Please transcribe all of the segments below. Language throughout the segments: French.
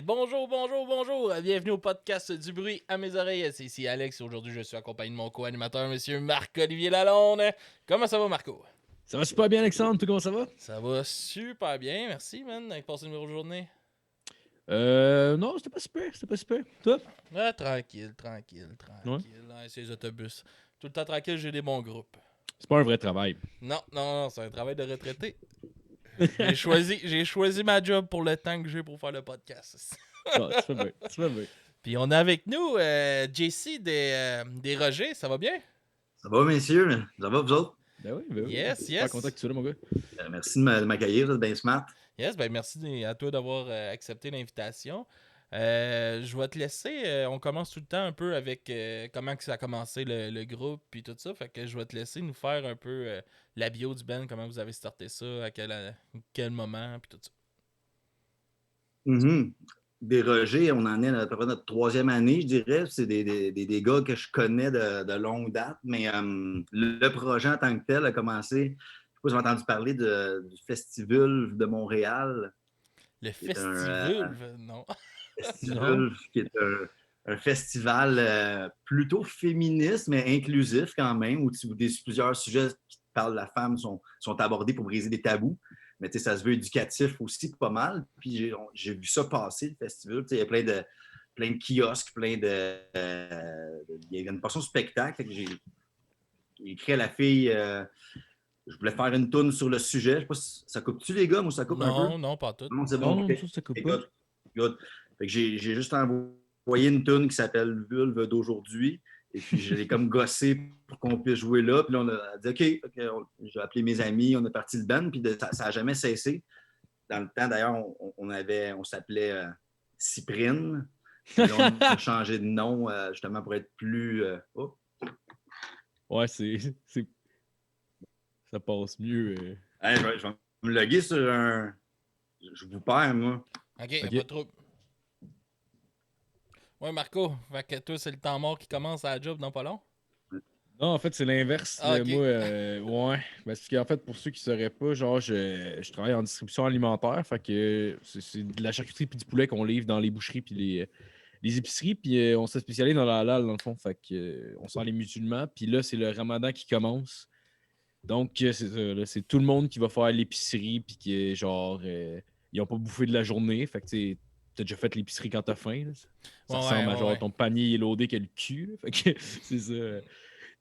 Alright, bonjour. Bienvenue au podcast du bruit à mes oreilles. C'est ici Alex. Aujourd'hui, je suis accompagné de mon co-animateur, monsieur Marc-Olivier Lalonde. Comment ça va, Marco? Ça va super bien, Alexandre. Tout comment ça va? Ça va super bien, merci, man. Avec passé une grosse journée. Non, c'était pas super. Toi? Ah, tranquille. Ouais. Ouais, c'est les autobus. Tout le temps tranquille, j'ai des bons groupes. C'est pas un vrai travail. Non, c'est un travail de retraité. J'ai choisi ma job pour le temps que j'ai pour faire le podcast. Non, tu fais bien. Puis on a avec nous JC des Rogers, ça va bien? Ça va, messieurs? Ça va, vous autres? Ben oui. Yes. Super content que tu sois là, mon gars. Merci de m'accueillir, vous êtes bien smart. Yes, ben merci à toi d'avoir accepté l'invitation. Je vais te laisser, on commence tout le temps un peu avec comment que ça a commencé le groupe puis tout ça, fait que je vais te laisser nous faire un peu la bio du band, comment vous avez starté ça, à quel moment puis tout ça. Mm-hmm. Des Rogers, on en est à peu près notre 3e année, je dirais. C'est des gars que je connais de longue date, mais le projet en tant que tel a commencé, je ne sais pas si vous avez entendu parler du Festival de Montréal. Le Festival, non. Festival, qui est un festival plutôt féministe, mais inclusif quand même, où plusieurs sujets qui parlent de la femme sont abordés pour briser des tabous. Mais tu sais, ça se veut éducatif aussi pas mal. Puis j'ai vu ça passer, le festival. Il y a plein de kiosques, il y a une portion de spectacle. J'ai écrit à la fille, je voulais faire une toune sur le sujet. Je sais pas si ça coupe-tu les gars, ou ça coupe un peu? Non, pas tout. Non, c'est bon. Non, Okay. ça coupe pas. Good. Fait que j'ai juste envoyé une toune qui s'appelle Vulve d'aujourd'hui. Et puis, je l'ai comme gossé pour qu'on puisse jouer là. Puis là, on a dit OK, j'ai appelé mes amis, on est parti le band. Puis ça n'a jamais cessé. Dans le temps, d'ailleurs, on s'appelait Cyprine. Puis là, on a changé de nom justement pour être plus. Ouais, ça passe mieux. Hey, je vais me loguer sur un. Je vous perds, moi. Ok, pas de trouble. Ouais, Marco, fait que toi, c'est le temps mort qui commence à la job dans pas long? Non, en fait, c'est l'inverse. Okay. Moi, ouais. Parce qu'en fait, pour ceux qui ne sauraient pas, genre, je travaille en distribution alimentaire. Fait que c'est de la charcuterie puis du poulet qu'on livre dans les boucheries puis les épiceries. Puis on s'est spécialisé dans la halal, dans le fond. Fait que on sent les musulmans. Puis là, c'est le ramadan qui commence. Donc, c'est ça. Là, c'est tout le monde qui va faire l'épicerie. Puis qui, genre, ils n'ont pas bouffé de la journée. Fait que, tu t'as déjà fait l'épicerie quand t'as faim. Là. Ça ressemble à genre ton panier est loadé que le cul. Fait que c'est ça.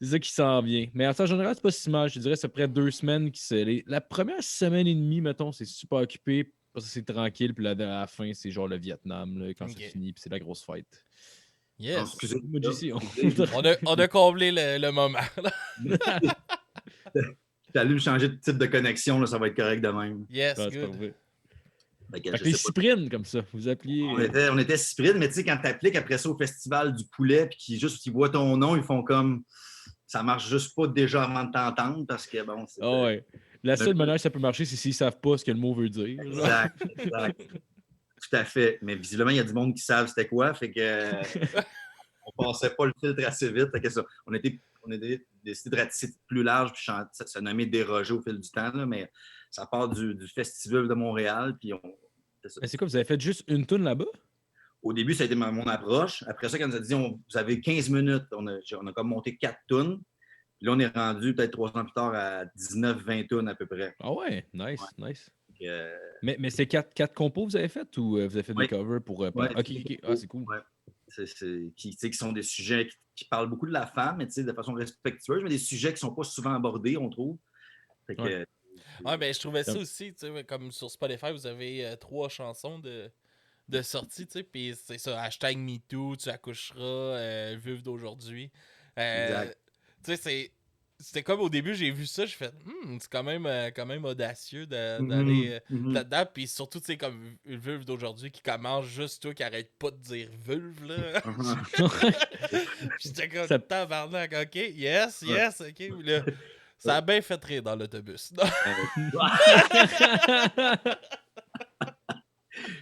C'est ça qui s'en vient. Mais en général, c'est pas si mal. Je te dirais, c'est près de 2 semaines qui se. La première semaine et demie, mettons, c'est super occupé. Parce que c'est tranquille. Puis à la fin, c'est genre le Vietnam, là, quand c'est fini. Puis c'est la grosse fête. Yes. Excusez-moi, JC. On a comblé le moment. T'as allé me changer de type de connexion, là, ça va être correct de même. Yes, ah, good. Fait que les cyprines, comme ça, vous appeliez... On était cyprines, mais tu sais, quand t'appliques après ça au festival du poulet, puis qu'ils voient ton nom, ils font comme... Ça marche juste pas déjà avant de t'entendre, parce que bon... Ah ouais. La seule manière que ça peut marcher, c'est s'ils savent pas ce que le mot veut dire. Exact. Tout à fait. Mais visiblement, il y a du monde qui savent c'était quoi, fait que... on passait pas le filtre assez vite. Fait que ça, on a décidé de ratisser plus large, puis se nommer Déroger au fil du temps, là, mais ça part du Festival de Montréal, puis Mais c'est quoi, vous avez fait juste une toune là-bas? Au début, ça a été mon approche. Après ça, quand on nous a dit vous avez 15 minutes, on a comme monté 4 tunes. Puis là, on est rendu peut-être 3 ans plus tard à 19-20 tunes à peu près. Ah ouais, nice. Mais c'est 4 compos que vous avez fait ou vous avez fait des covers pour... Ok. Ah, c'est cool. Ouais. Qui sont des sujets qui parlent beaucoup de la femme, mais de façon respectueuse, mais des sujets qui ne sont pas souvent abordés, on trouve. Fait que, ben, je trouvais ça aussi, comme sur Spotify, vous avez 3 chansons de sortie, puis c'est ça, #MeToo, tu accoucheras, Vulve d'aujourd'hui. exact. C'était comme au début, j'ai vu ça, j'ai fait, c'est quand même audacieux d'aller là-dedans, puis surtout, comme une Vulve d'aujourd'hui qui commence juste toi qui arrête pas de dire Vulve, là. J'étais comme, tabarnak, ok, yes, ok, là. Ça a bien fait rire dans l'autobus.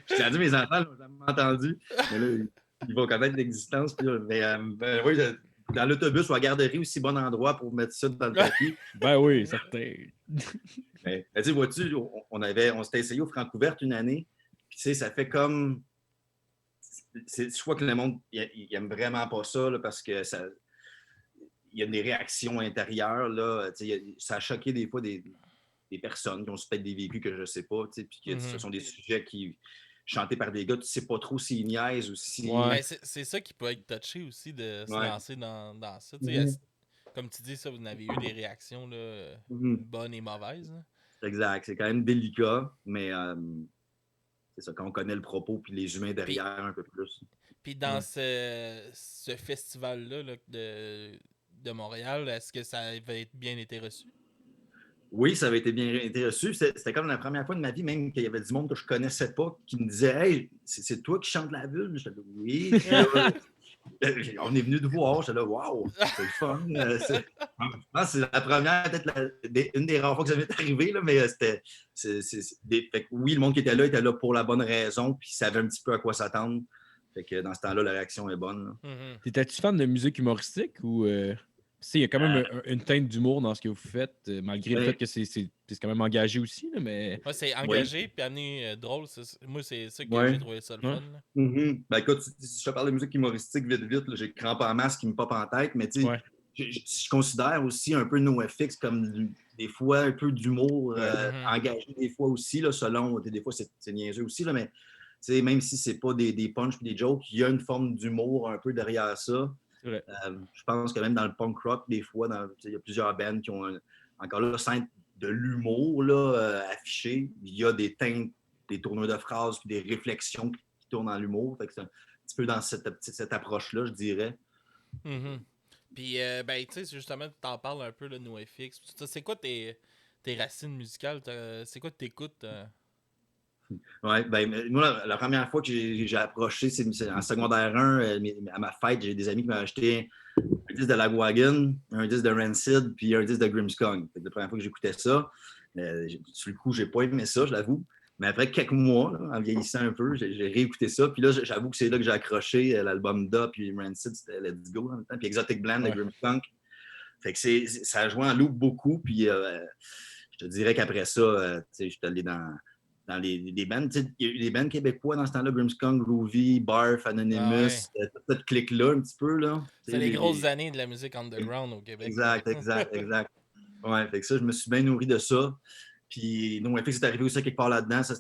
Je t'ai dit, mes enfants l'ont jamais entendu. Mais là, ils vont connaître l'existence. Mais oui, dans l'autobus ou à la garderie, aussi bon endroit pour mettre ça dans le papier. Ben oui, certain. Mais tu vois-tu, on s'était essayé au Francouverte une année. Puis tu sais, ça fait comme c'est soit que le monde il aime vraiment pas ça là, parce que ça il y a des réactions intérieures là, ça a choqué des fois des personnes qui ont peut-être des vécus que je sais pas, puis que ce sont des sujets qui chantés par des gars, tu sais pas trop s'ils niaisent ou si. Ben, c'est ça qui peut être touché aussi de se lancer dans ça. Comme tu dis, ça, vous avez eu des réactions là, bonnes et mauvaises. Là. Exact, c'est quand même délicat, mais c'est ça, quand on connaît le propos puis les humains derrière un peu plus. Puis dans ce festival-là là, de Montréal, est-ce que ça avait bien été reçu? Oui, ça avait été bien été reçu. C'était comme la première fois de ma vie, même qu'il y avait du monde que je connaissais pas qui me disait Hey, c'est toi qui chantes la bulle? J'étais là, oui. On est venu te voir. J'étais là, waouh, c'est le fun. Je pense que c'est la première, peut-être une des rares fois que ça m'est arrivé, là, mais c'était. Fait que oui, le monde qui était là pour la bonne raison, puis il savait un petit peu à quoi s'attendre. Fait que dans ce temps-là, la réaction est bonne. T'étais-tu fan de musique humoristique ou. Il y a quand même une teinte d'humour dans ce que vous faites, malgré le fait que c'est quand même engagé aussi. Là, mais... Ouais, c'est engagé puis amené drôle. Moi, c'est ça que j'ai trouvé ça le fun. Ben écoute, si je te parle de musique humoristique vite, j'ai crampe en masse qui me pop en tête, mais tu sais, je considère aussi un peu NoFX comme des fois un peu d'humour engagé, des fois aussi, là, selon, des fois c'est niaiseux aussi, là, mais même si c'est pas des punchs et des jokes, il y a une forme d'humour un peu derrière ça. Je pense que même dans le punk rock, des fois, il y a plusieurs bands qui ont encore là, sans être de l'humour affiché, il y a des teintes, des tournures de phrases puis des réflexions qui tournent dans l'humour. Fait que c'est un petit peu dans cette approche-là, je dirais. Puis, ben, tu sais, justement, tu t'en parles un peu, de NoFX. C'est quoi tes racines musicales? C'est quoi que t'écoutes? Oui, ben, moi, la première fois que j'ai approché, c'est en secondaire 1, à ma fête, j'ai des amis qui m'ont acheté un disque de Lagwagon, un disque de Rancid, puis un disque de Grimmskong. C'est la première fois que j'écoutais ça. Sur le coup, j'ai pas aimé ça, je l'avoue. Mais après quelques mois, là, en vieillissant un peu, j'ai réécouté ça. Puis là, j'avoue que c'est là que j'ai accroché l'album Da, puis Rancid, c'était Let's Go en même temps, puis Exotic Blend de Grimmskong. Fait que ça a joué en loop beaucoup. Puis je te dirais qu'après ça, je suis allé dans les bands. Il y a eu des bands québécois dans ce temps-là, Grimmskong, Groovy, Barf, Anonymous, toute cette clique-là un petit peu. Là. C'est les grosses années de la musique underground au Québec. Exact. Ouais, fait que ça, je me suis bien nourri de ça. Puis, NoFX c'est arrivé aussi quelque part là-dedans. Ça,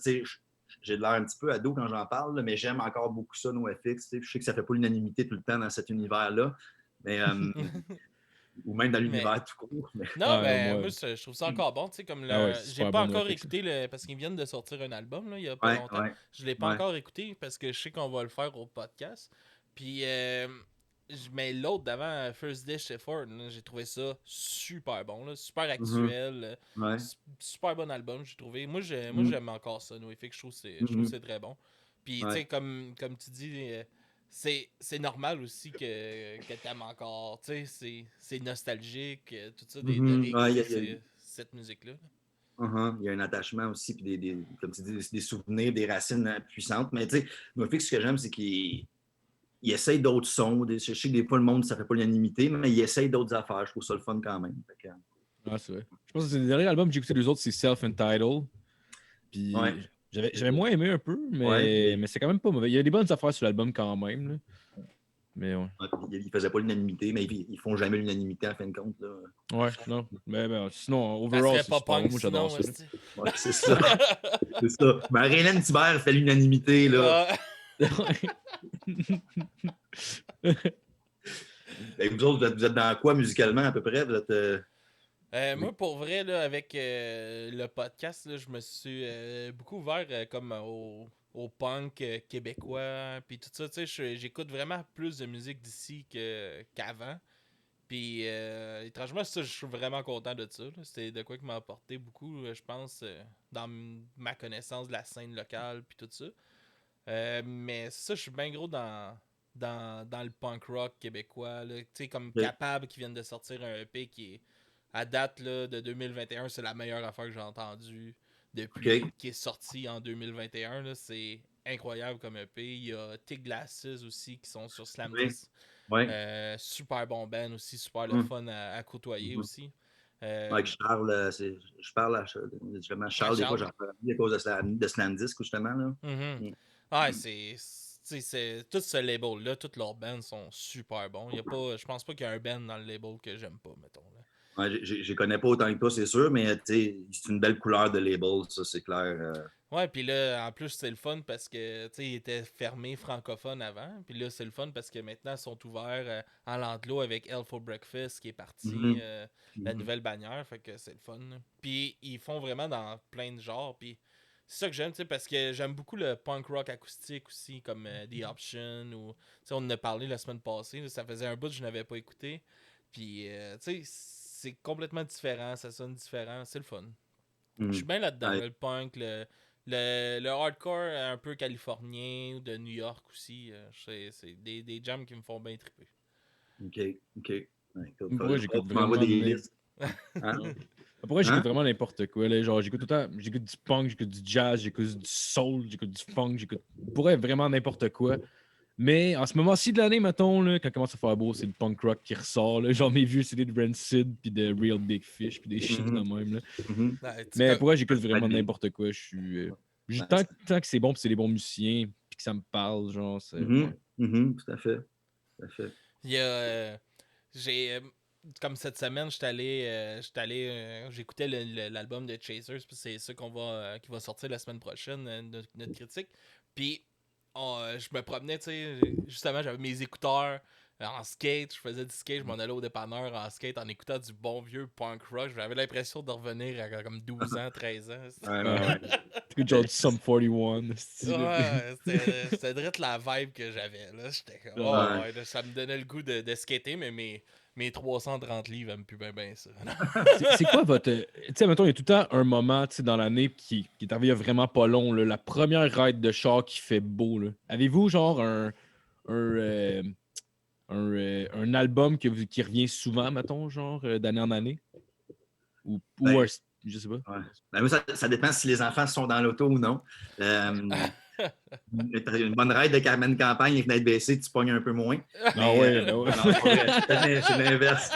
j'ai de l'air un petit peu ado quand j'en parle, là, mais j'aime encore beaucoup ça, NoFX. Je sais que ça fait pas l'unanimité tout le temps dans cet univers-là. Mais ou même dans l'univers tout court. Mais... Non, mais moi, je trouve ça encore bon. Comme j'ai pas encore écouté, parce qu'ils viennent de sortir un album là, il y a pas longtemps. Je l'ai pas encore écouté parce que je sais qu'on va le faire au podcast. Puis, mais l'autre d'avant, First Dish Effort, j'ai trouvé ça super bon, là, super actuel. Super bon album, j'ai trouvé. Moi, j'aime encore ça, NoFX. Je trouve que c'est très bon. Puis, tu sais, comme tu dis... c'est normal aussi que t'aimes encore. Tu sais, c'est nostalgique, tout ça, cette musique-là. Il y a un attachement aussi, puis comme tu dis, des souvenirs, des racines puissantes. Mais tu sais, NoFX, ce que j'aime, c'est qu'il essaye d'autres sons. Je sais que des fois, le monde, ça fait pas l'unanimité, mais il essaye d'autres affaires. Je trouve ça le fun quand même. C'est vrai. Je pense que c'est le dernier album que j'ai écouté des autres, c'est Self-Entitled. Puis j'avais moins aimé un peu, mais c'est quand même pas mauvais. Il y a des bonnes affaires sur l'album quand même. Là. Mais ils faisaient pas l'unanimité, mais ils font jamais l'unanimité en fin de compte. Là. Ouais, non. Mais sinon, overall, c'est pas punk, moi j'adore ça. Ouais, c'est ça. C'est ça. Mais Raylan Thibert fait l'unanimité, là. Et vous autres, vous êtes dans quoi musicalement à peu près? Vous êtes, moi, pour vrai, là, avec le podcast, là, je me suis beaucoup ouvert comme au punk québécois. Puis tout ça, tu sais, j'écoute vraiment plus de musique d'ici qu'avant. Puis étrangement, ça, je suis vraiment content de ça. C'est de quoi qui m'a apporté beaucoup, je pense, dans ma connaissance de la scène locale. Puis tout ça. Mais ça, je suis bien gros dans le punk rock québécois. Tu sais, comme Capable qui viennent de sortir un EP qui est à date là, de 2021, c'est la meilleure affaire que j'ai entendue depuis qui est sorti en 2021. Là, c'est incroyable comme EP. Il y a Tig Glasses aussi qui sont sur Slam 10. Super bon band aussi, super le fun à côtoyer aussi. Avec Charles, je parle justement Charles, des fois j'en parle à cause de Slam 10 justement. Là. Ouais, c'est tout ce label-là, toutes leurs bands sont super bons. Je pense pas qu'il y a un band dans le label que j'aime pas, mettons. Là. Ouais, je connais pas autant que toi, c'est sûr, mais c'est une belle couleur de label, ça, c'est clair. Ouais, puis là, en plus, c'est le fun parce que, ils étaient fermés francophones avant. Puis là, c'est le fun parce que maintenant, ils sont ouverts en Landlo avec Hell for Breakfast qui est parti, la nouvelle bannière. Fait que c'est le fun. Là. Puis ils font vraiment dans plein de genres. Puis c'est ça que j'aime, parce que j'aime beaucoup le punk rock acoustique aussi, comme The Option. Ou, on en a parlé la semaine passée. Là, ça faisait un bout que je n'avais pas écouté. Puis, c'est complètement différent. Ça sonne différent. C'est le fun. Je suis bien là-dedans, le punk, le hardcore un peu californien ou de New York aussi. C'est des jams qui me font bien triper. OK. Ouais, Pourquoi j'écoute vraiment des listes. Hein? Pourquoi j'écoute vraiment n'importe quoi. Là. Genre, j'écoute tout le temps, j'écoute du punk, j'écoute du jazz, j'écoute du soul, j'écoute du funk, j'écoute pourrait vraiment n'importe quoi. Mais en ce moment-ci de l'année, mettons, là, quand il commence à faire beau, c'est le punk rock qui ressort. Là. Genre mes vieux CD de Rancid, puis de Real Big Fish, puis des shit de même. Là. Mais pourquoi j'écoute vraiment n'importe quoi? Je suis tant que c'est bon, puis c'est des bons musiciens, puis que ça me parle, genre, c'est... Tout à fait. Il y a... j'ai... Comme cette semaine, j'écoutais l'album de Chasers, puis c'est ça qui va sortir la semaine prochaine, notre critique. Puis je me promenais, justement, j'avais mes écouteurs en skate, je faisais du skate, je m'en allais au dépanneur en skate en écoutant du bon vieux punk rock. J'avais l'impression de revenir à comme 12 ans, 13 ans. Ouais. Genre du Sum 41. C'était direct la vibe que j'avais. Là. J'étais comme, là, ça me donnait le goût de skater, mais mes 330 livres aiment plus bien ça. C'est quoi votre... Tu sais, mettons, il y a tout le temps un moment dans l'année qui est arrivé il y a vraiment pas long, là, la première ride de char qui fait beau. Là. Avez-vous genre un album qui revient souvent, mettons, genre, d'année en année? Ou je sais pas. Ouais. Ben, moi, ça dépend si les enfants sont dans l'auto ou non. Une bonne ride de Carmen Campagne avec fenêtre baissée, tu pognes un peu moins. Ah ouais, ben ouais. Non, c'est l'inverse.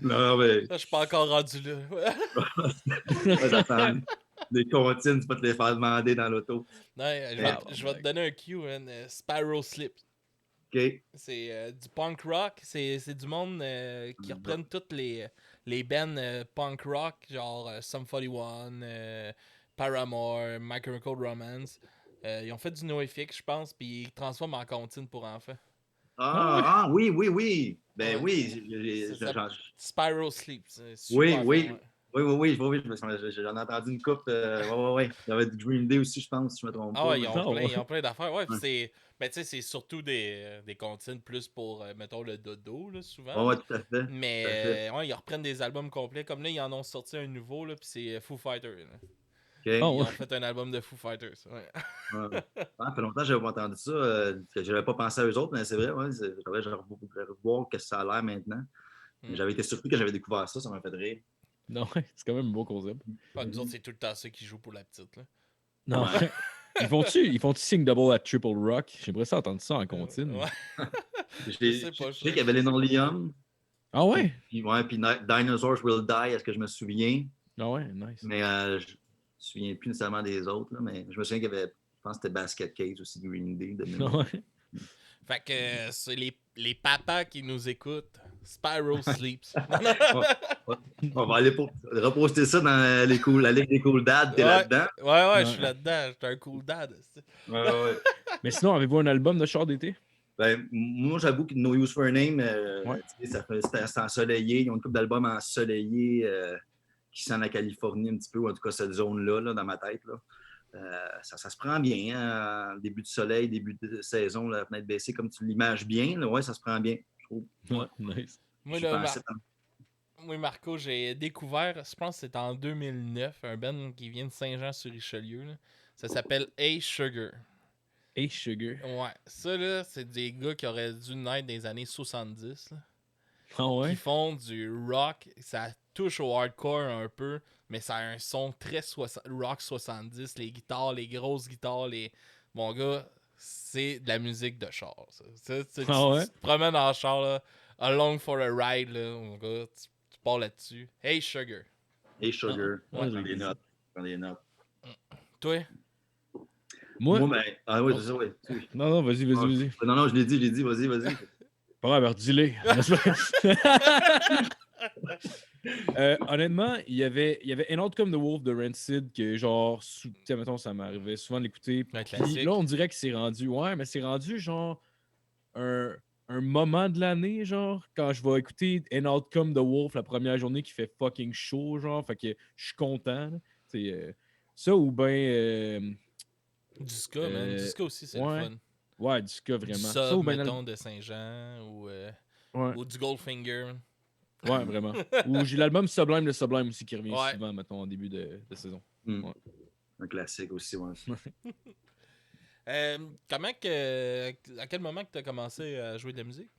Non, mais... Je suis pas encore rendu là. J'attends des comptines, tu vas te les faire demander dans l'auto. Je vais te donner un cue, Sparrow Slip. OK. C'est du punk rock. C'est du monde qui reprennent toutes les bands punk rock, genre Sum 41, Paramore, My Chemical Romance. Ils ont fait du NoFX, je pense, puis ils transforment en comptine pour enfants. Oui. Ben oui. Spiral Sleep. Oui. J'en ai entendu une coupe. Ouais. Il y avait du Green Day aussi, je pense, si je me trompe pas. Ah ouais, ils ont plein d'affaires. Ouais, ouais. C'est surtout des comptines plus pour, mettons, le dodo, là, souvent. Ouais, tout à fait. Mais ils reprennent des albums complets. Comme là, ils en ont sorti un nouveau, là, puis c'est Foo Fighters. Okay. Ils ont fait un album de Foo Fighters. Ouais. Ça fait longtemps que je n'avais pas entendu ça. Je n'avais pas pensé à eux autres, mais c'est vrai. Ouais, je vais revoir ce que ça a l'air maintenant. J'avais été surpris que j'avais découvert ça. Ça m'a fait rire. Non, c'est quand même un beau concept. Nous autres, c'est tout le temps ça qui joue pour la petite. Là. Non. Ils font-tu Sing Double at Triple Rock? J'aimerais ça entendre ça en continu. Je sais qu'il y avait les non-Liam. Ah ouais? Puis Dinosaurs Will Die, est-ce que je me souviens? Ah ouais, nice. Mais je me souviens plus nécessairement des autres. Là, mais je me souviens qu'il y avait, je pense que c'était Basket Case aussi, de Green Day. Fait que c'est les papas qui nous écoutent. Spyro Sleeps. On va aller reposter ça dans la Ligue des Cool Dads. T'es là-dedans? Ouais, je suis là-dedans. J'étais un cool dad. Ouais. Mais sinon, avez-vous un album de char d'été? Ben, moi, j'avoue que No Use for a Name, c'est ensoleillé. Ils ont une couple d'albums ensoleillés qui sentent la Californie un petit peu, ou en tout cas cette zone-là, là, dans ma tête. Là. Ça se prend bien. Hein? Début de soleil, début de saison, la fenêtre baissée, comme tu l'images bien. Là, ouais, ça se prend bien, je trouve. Ouais. Nice. Moi, Marco, j'ai découvert, je pense que c'était en 2009, un band qui vient de Saint-Jean-sur-Richelieu. Là. Ça s'appelle Hey Sugar. Hey Sugar. Ouais, ça là, c'est des gars qui auraient dû naître dans les années 70. Là, ah ouais? qui font du rock. Ça touche au hardcore un peu, mais ça a un son très rock 70. Les guitares, les grosses guitares, Mon gars, c'est de la musique de char. Ça. Tu te promènes en char, là, along for a ride, là, mon gars, tu pars là-dessus. Hey Sugar. Hey Sugar. Prends des notes. Toi? Moi, Moi, ben, ah oui, c'est ça, oui. non, vas-y. Non, je l'ai dit, vas-y. Pas grave, alors dis-le. Honnêtement, il y avait An Outcome the Wolf de Rancid que genre, tu sais, mettons, ça m'arrivait souvent de l'écouter. Un Puis classique. là, on dirait que c'est rendu, ouais, mais c'est rendu genre un moment de l'année, genre, quand je vais écouter An Outcome the Wolf la première journée qui fait fucking chaud, genre, fait que je suis content. C'est ça ou ben. Du ska, man. Du ska aussi, c'est ouais. le fun. Ouais, du ska, Du vraiment. sub, Ça ou ben. mettons, de Saint-Jean Ouais. ou du Goldfinger. Ouais, vraiment. Ou j'ai l'album Sublime de Sublime aussi qui revient Ouais. souvent, mettons, en début de saison. Ouais. Un classique aussi, ouais. À quel moment que tu as commencé à jouer de la musique?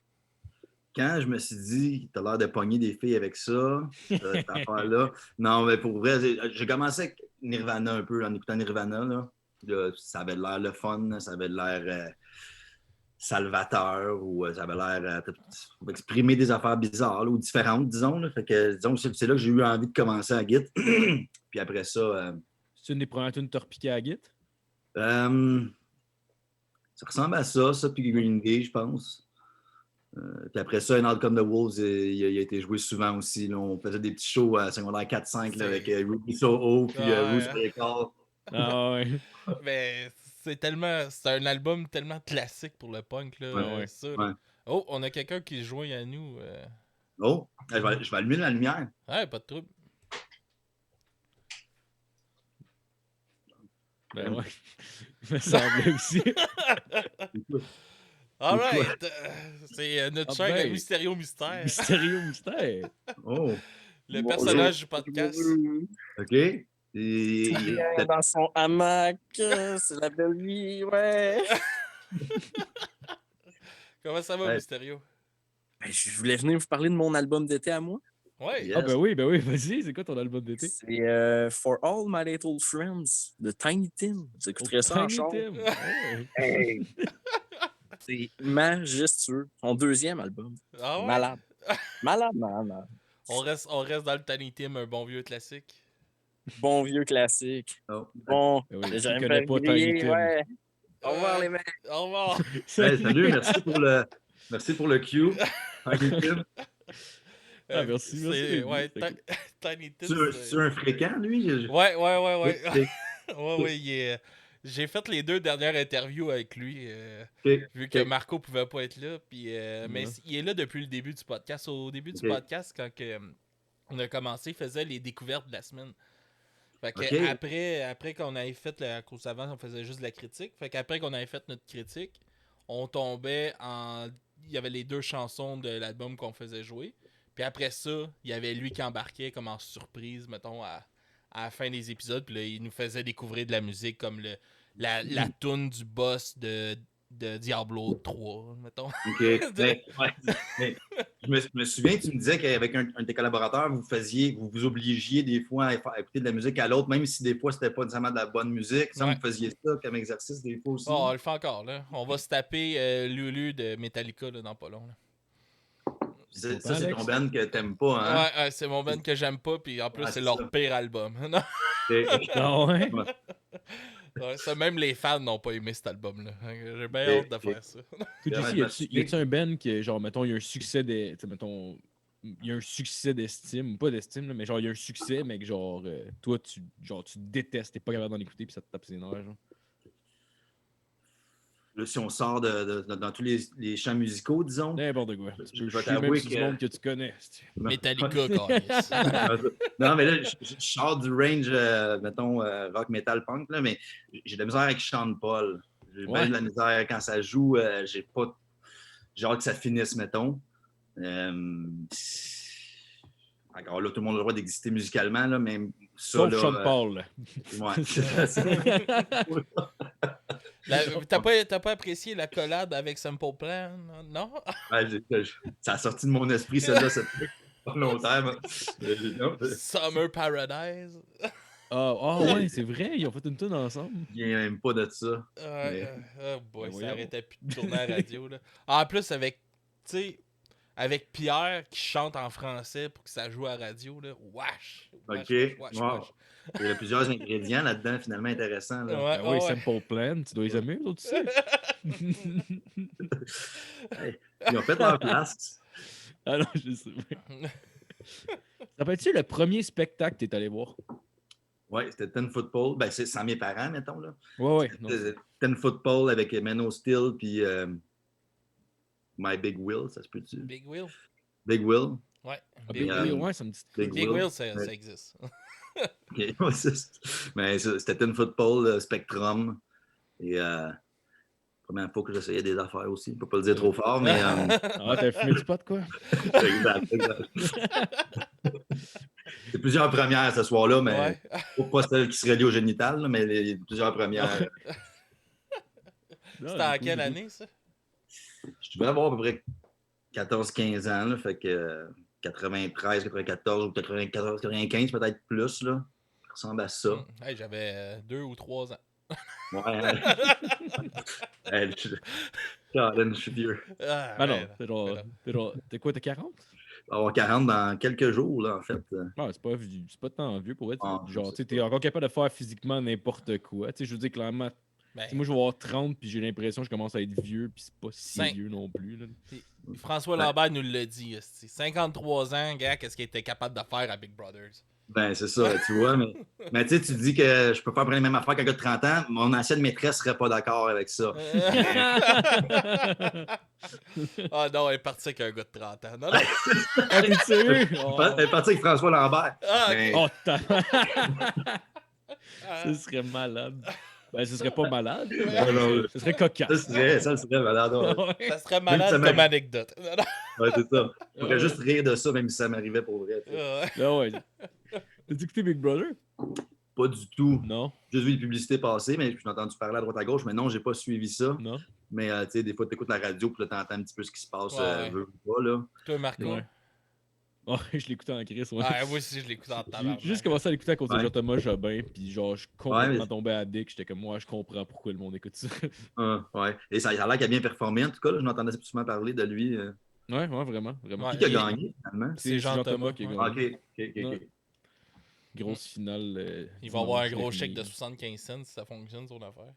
Quand je me suis dit, t'as l'air de pogner des filles avec ça, cette affaire-là. Non, mais pour vrai, j'ai commencé avec Nirvana un peu, en écoutant Nirvana. Là, ça avait l'air le fun, ça avait l'air salvateur, ou ça avait l'air pour exprimer des affaires bizarres là, ou différentes, disons. Là. Fait que, disons, c'est là que j'ai eu envie de commencer à Git. Puis après ça. C'est une des premières tunes que t'as repiqué à Git? Ça ressemble à ça, puis Green Day, je pense. Puis après ça, An Outcome the Wolves, il a été joué souvent aussi. Là. On faisait des petits shows à secondaire 4-5 avec Ruby Soho puis Rouge Recall. Ah ouais. Mais c'est un album tellement classique pour le punk. Là, Ouais. ça, là. Oh, on a quelqu'un qui joint à nous. Oh, je vais allumer la lumière. Ouais, pas de trouble. Ben ouais. Il me semblait aussi. Alright! C'est notre cher ben. Mysterio Mystère. Mysterio Mystère. Oh. Le personnage du podcast. OK. Il est dans son hamac, c'est la belle vie, ouais. Comment ça va, Mysterio? Ben, je voulais venir vous parler de mon album d'été à moi. Ouais. Yes. Ah ben oui, vas-y, c'est quoi ton album d'été? C'est For All My Little Friends de Tiny Tim. Vous écouterez ça en char. Hey. C'est majestueux. Son deuxième album. Ah ouais? Malade. Malade. On reste dans le Tiny Tim, un bon vieux classique. Bon vieux classique. Oh. Bon, Oui, j'aime connais pas Tiny Tim. ouais. Au revoir les mecs. Au revoir. Salut, merci pour le cue. Tiny Tim. Ah, merci. Ouais, Tiny Tim. C'est un fréquent, lui? Ouais. Ouais, j'ai fait les 2 dernières interviews avec lui, vu que Marco pouvait pas être là. Puis, mais il est là depuis le début du podcast. Au début du podcast, quand on a commencé, il faisait les découvertes de la semaine. Fait que après qu'on avait fait la course avant, on faisait juste de la critique. Fait qu'après qu'on avait fait notre critique, on tombait en... Il y avait les 2 chansons de l'album qu'on faisait jouer. Puis après ça, il y avait lui qui embarquait comme en surprise, mettons, à la fin des épisodes. Puis là, il nous faisait découvrir de la musique comme la toune du boss de Diablo 3, mettons. OK. mais, je me souviens, tu me disais qu'avec un de tes collaborateurs, vous vous obligiez des fois à écouter de la musique à l'autre, même si des fois, c'était pas nécessairement de la bonne musique. Ça, vous faisiez ça comme exercice des fois aussi. Oh, on le fait encore, là. On va se taper Lulu de Metallica là, dans pas long. Là. Ça, c'est ton band que t'aimes pas, hein? Ouais, c'est mon band que j'aime pas, puis en plus, c'est leur pire album. Non? Ah ouais? Ouais, ça, même les fans n'ont pas aimé cet album-là. J'ai bien hâte de faire ça. Y a-tu un band qui, genre, mettons, il y a un succès mettons, il y a un succès d'estime, pas d'estime, mais genre, il y a un succès, mais que genre, toi, tu détestes, t'es pas capable d'en écouter, puis ça te tape ses nerfs, genre. Là, si on sort dans tous les champs musicaux, disons. N'importe quoi. Je vais même t'avouer sur du monde que tu connais. Metallica, quoi. Non, mais là, je sors du range, mettons, rock, metal, punk, là, mais j'ai de la misère avec Sean Paul. J'ai bien de la misère quand ça joue. J'ai hâte que ça finisse, mettons. Encore là, tout le monde a le droit d'exister musicalement, là, mais ça, sauf là, Sean Paul. Ouais. T'as pas apprécié la collab avec Simple Plan, non? Ouais, ça a sorti de mon esprit, celle-là, ça fait pas longtemps. Summer Paradise. Ouais, c'est vrai, ils ont fait une tune ensemble. Il n'y a même pas de ça. Oh boy, ça arrêtait plus de tourner à la radio. Là. En plus, avec avec Pierre qui chante en français pour que ça joue à la radio. Là. Wesh! OK. Wesh. Il y a plusieurs ingrédients là-dedans, finalement, intéressants. Là. Ouais, oui, Simple Plan, tu dois les aimer, autres aussi. Hey, ils ont fait leur place. Ah non, je sais. Ça peut-être le premier spectacle que tu es allé voir? Oui, c'était Ten Football. Ben, c'est sans mes parents, mettons. Là. Ouais. C'était Ten Football avec Menno Steel puis My Big Will, ça se peut-tu? Big Will. Big Will. Ouais. Big Will, ouais, ça me dit. Big Will, ça existe. Okay. Mais c'était Ten Football Spectrum. Et première fois que j'essayais des affaires aussi. Je ne peux pas le dire trop fort, mais. Ah, t'as fumé du pot, quoi? Exact. C'est plusieurs premières ce soir-là, mais pas celle qui serait liée au génital, là, mais plusieurs premières. C'était en quelle année, ça? Je devais avoir à peu près 14-15 ans, là, fait que 93, 94 ou 94, 95 peut-être plus, là. Ça ressemble à ça. Hey, j'avais 2 ou 3 ans. Ouais. Je suis vieux. Ah non, t'es quoi, t'es 40? Avoir 40 dans quelques jours, là, en fait. Ouais, c'est pas tant vieux pour être. Ah, genre, tu t'es encore capable de faire physiquement n'importe quoi. Tu sais, je veux dire, clairement, moi, je vais avoir 30 puis j'ai l'impression que je commence à être vieux puis c'est pas si vieux non plus. Là. François Lambert nous l'a dit. 53 ans, gars, qu'est-ce qu'il était capable de faire à Big Brothers? Ben, c'est ça, tu vois. Mais tu sais, tu dis que je peux pas prendre les mêmes affaires qu'un gars de 30 ans. Mon ancienne maîtresse serait pas d'accord avec ça. Ah non, elle est partie avec un gars de 30 ans. Non, Elle est partie avec François Lambert. Okay. Oh, ce serait malade. Ben, ce serait pas malade. Ce serait cocasse. Ça serait malade. Ouais. Ça serait malade comme anecdote. Ouais, c'est ça. Je pourrais juste rire de ça, même si ça m'arrivait pour vrai. Ouais. T'as écouté Big Brother? Pas du tout. Non. J'ai vu les publicités passer, mais j'ai entendu parler à droite à gauche, mais non, j'ai pas suivi ça. Non. Mais tu sais, des fois, tu écoutes la radio, puis là, t'entends un petit peu ce qui se passe, veux ou pas, là. Toi, Marco? Ouais, je l'écoutais en crise. Ouais. Ah, moi aussi, je l'écoutais en tabarnak. J'ai juste commencé à l'écouter à cause de Jean-Thomas Jobin, puis genre, je suis complètement tombé addict. J'étais comme, moi, je comprends pourquoi le monde écoute ça. Ouais. Et ça a l'air qu'il a bien performé, en tout cas, là, je m'entendais souvent parler de lui. Ouais, vraiment. Qui a gagné, finalement? C'est Jean-Thomas qui a gagné. OK. Grosse finale. Il va avoir un gros chèque de 75 cents si ça fonctionne, son affaire.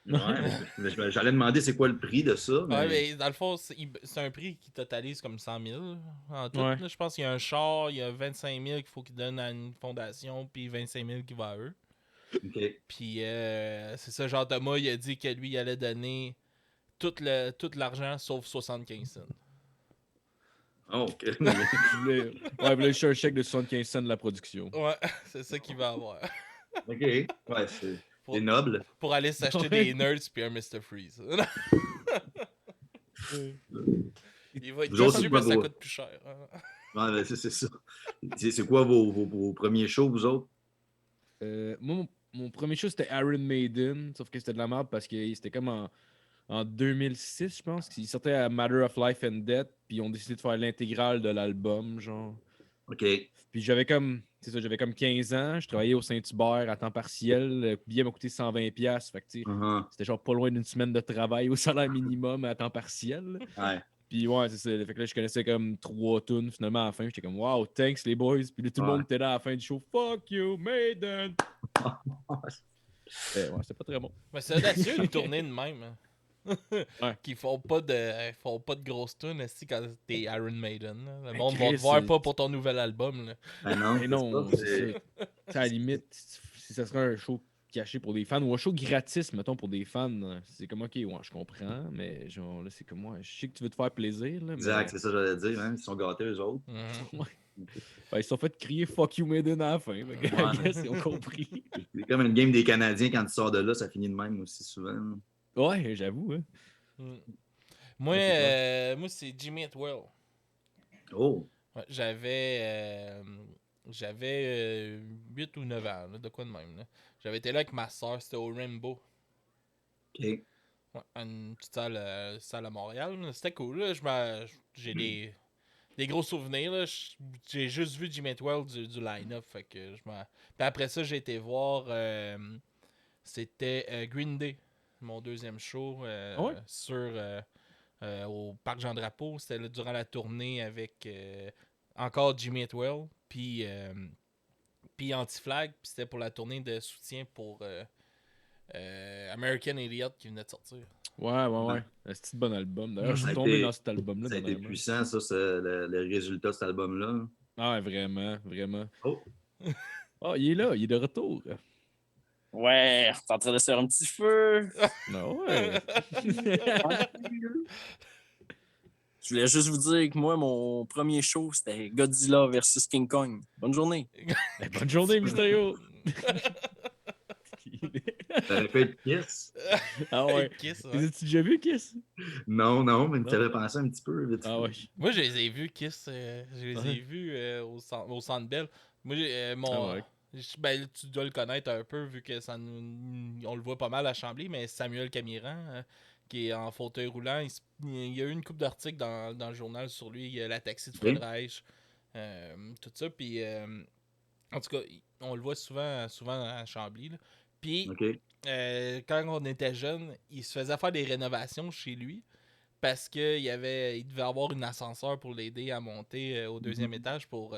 Ouais, j'allais demander c'est quoi le prix de ça. Mais... Ouais, mais dans le fond, c'est un prix qui totalise comme 100 000 en tout. Ouais. Là, je pense qu'il y a un char, il y a 25 000 qu'il faut qu'il donne à une fondation, puis 25 000 qui va à eux. Okay. Puis c'est ça, Jean-Thomas, il a dit que lui, il allait donner tout l'argent sauf 75 cents. Oh, OK. Ouais, là, je suis un chèque de 75 cents de la production. Ouais, c'est ça qu'il va avoir. OK. Ouais, c'est noble. Pour aller s'acheter des Nerds puis un Mr. Freeze. Il va être dessus, mais ça coûte plus cher. Ouais, ben, c'est ça. C'est quoi vos premiers shows, vous autres? Moi, mon premier show, c'était Iron Maiden, sauf que c'était de la merde parce que c'était comme en 2006, je pense. Ils sortaient à Matter of Life and Death, puis ils ont décidé de faire l'intégrale de l'album, genre. OK. Puis j'avais comme 15 ans, je travaillais au Saint-Hubert à temps partiel, le billet m'a coûté 120$, fait que c'était genre pas loin d'une semaine de travail au salaire minimum à temps partiel. Ouais. Puis ouais, c'est ça, fait que là je connaissais comme 3 tunes finalement à la fin, j'étais comme wow, thanks les boys, puis là, tout le monde était là à la fin du show, fuck you, Maiden! Ouais, c'était pas très bon. Mais c'est audacieux de tourner de même. Hein. Ouais. Qui font pas de grosses tunes quand t'es Iron Maiden. Là. Le monde Chris, va te voir pas pour ton nouvel album. Là. Ben non, mais non, c'est ça. À la limite, si ça serait un show caché pour des fans ou un show gratis, mettons, pour des fans, c'est comme ok, ouais, je comprends, mais genre là, c'est comme moi, je sais que tu veux te faire plaisir. Là, exact, mais... c'est ça que j'allais dire, hein? Ils sont gâtés eux autres. Mm-hmm. Ben, ils se sont fait crier fuck you Maiden à la fin. Ils ont compris. C'est comme une game des Canadiens quand tu sors de là, ça finit de même aussi souvent. Ouais, j'avoue. Hein. Moi, c'est Jimmy Eat World. Oh! Ouais, j'avais 8 ou 9 ans, là, de quoi de même. Là. J'avais été là avec ma soeur, c'était au Rainbow. OK. Ouais, une petite salle à Montréal. Là. C'était cool. Là. J'ai des gros souvenirs. Là. J'ai juste vu Jimmy Eat World du line-up. Fait que Puis après ça, j'ai été voir. C'était Green Day, mon deuxième show sur au Parc Jean-Drapeau. C'était là, durant la tournée avec encore Jimmy Eat Well, puis Anti-Flag, puis c'était pour la tournée de soutien pour American Idiot qui venait de sortir. Ouais. Un petit bon album. D'ailleurs, je suis tombé dans cet album-là. Ça a été puissant, ça, le résultat de cet album-là. Ah, vraiment. Oh! Oh, il est là, il est de retour. Ouais, t'es en train de se faire un petit feu. Non, ouais. Je voulais juste vous dire que moi, mon premier show, c'était Godzilla versus King Kong. Bonne journée. Bonne journée, Mysterio. Ça aurait pu être Kiss. Ah ouais. Kiss, ouais. Les as-tu déjà vu, Kiss? Non, mais tu avais pensé un petit peu. Vite. Ah ouais. Moi, je les ai vus, Kiss. Je les ai vus au Centre Bell. Moi, tu dois le connaître un peu, vu que on le voit pas mal à Chambly, mais Samuel Camiran, qui est en fauteuil roulant, il y a eu une couple d'articles dans le journal sur lui. Il y a la taxi de Fred Reich, tout ça. Puis, en tout cas, on le voit souvent à Chambly. Là. Puis, quand on était jeune, il se faisait faire des rénovations chez lui parce qu'il devait avoir un ascenseur pour l'aider à monter au deuxième étage pour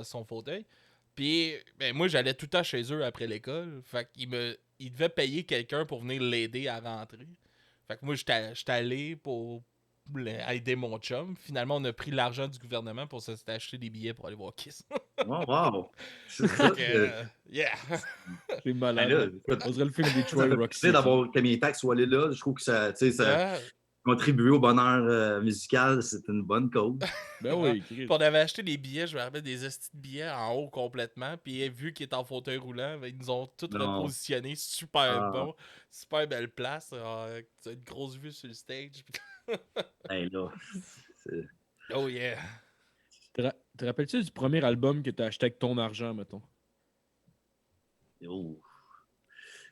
son fauteuil. Puis, moi, j'allais tout le temps chez eux après l'école. Fait qu'il devait payer quelqu'un pour venir l'aider à rentrer. Fait que moi, j'étais allé pour aider mon chum. Finalement, on a pris l'argent du gouvernement pour s'acheter acheté des billets pour aller voir Kiss. Oh, wow! C'est ça. Yeah! C'est malade. Là, on dirait le film des Troy Roxy. Tu sais, d'avoir Camille Tax soit allé là, je trouve que ça contribuer au bonheur musical, c'est une bonne cause. Ben oui. On avait acheté des billets, je me rappelle, des estis de billets en haut complètement. Puis vu qu'il est en fauteuil roulant, ils nous ont tout repositionné. Super bon. Super belle place. Une grosse vue sur le stage. Hey, là, oh yeah. Te rappelles-tu du premier album que tu as acheté avec ton argent, mettons? Oh.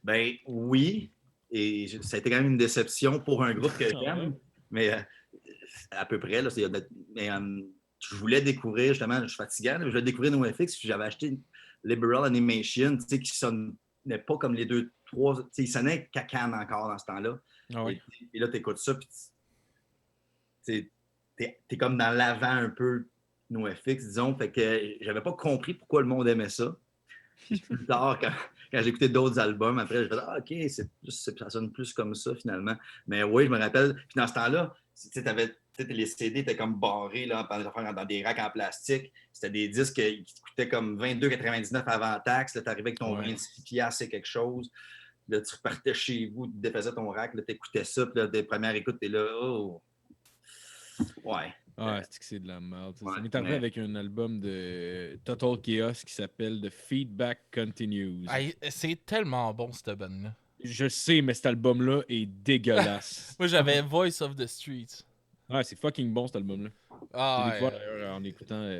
Ben oui. Et ça a été quand même une déception pour un groupe que j'aime. Mais à peu près, là, je voulais découvrir, justement, je suis fatiguant, je voulais découvrir NoFX, puis j'avais acheté Liberal Animation, tu sais, qui sonnait pas comme les deux, trois, tu sais, il sonnait cacan encore dans ce temps-là. Ah oui. Et là, tu écoutes ça, puis t'es comme dans l'avant un peu NoFX, disons, fait que j'avais pas compris pourquoi le monde aimait ça. Puis plus tard, quand j'ai écouté d'autres albums, après, j'ai fait OK, ça sonne plus comme ça finalement. Mais oui, je me rappelle. Puis dans ce temps-là, les CD étaient comme barrés là, dans des racks en plastique. C'était des disques qui coûtaient comme 22,99 avant taxe. Tu arrivais avec ton 26 piastres, c'est quelque chose. Là, tu repartais chez vous, tu défaisais ton rack, tu écoutais ça. Puis là, des premières écoutes, tu es là. Oh! Ouais. Ah, c'est de la merde. Ouais, ça m'est arrivé avec un album de Total Chaos qui s'appelle The Feedback Continues. C'est tellement bon, cette bande-là. Je sais, mais cet album-là est dégueulasse. Moi, j'avais Voice of the Streets. Ouais, c'est fucking bon, cet album-là. Ah, j'ai découvert en écoutant.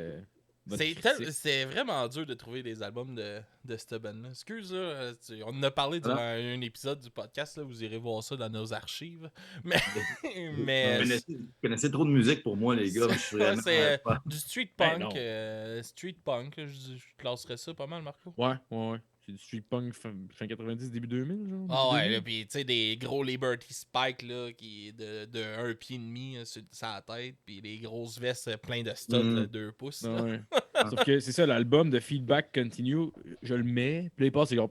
C'est vraiment dur de trouver des albums de cette band-là. Excuse, là, on en a parlé durant un épisode du podcast, là, vous irez voir ça dans nos archives. Mais vous connaissez trop de musique pour moi, les gars. C'est du street punk. Street punk, je classerais ça pas mal, Marco. Ouais. C'est du street punk fin 90, début 2000, genre. Ah ouais, puis tu sais, des gros Liberty Spike là, qui de 1 pied et demi sur la tête, puis les grosses vestes plein de studs de 2 pouces. Ah ouais. Sauf que c'est ça, l'album de Feedback Continue, je le mets, puis là, il passe, c'est genre.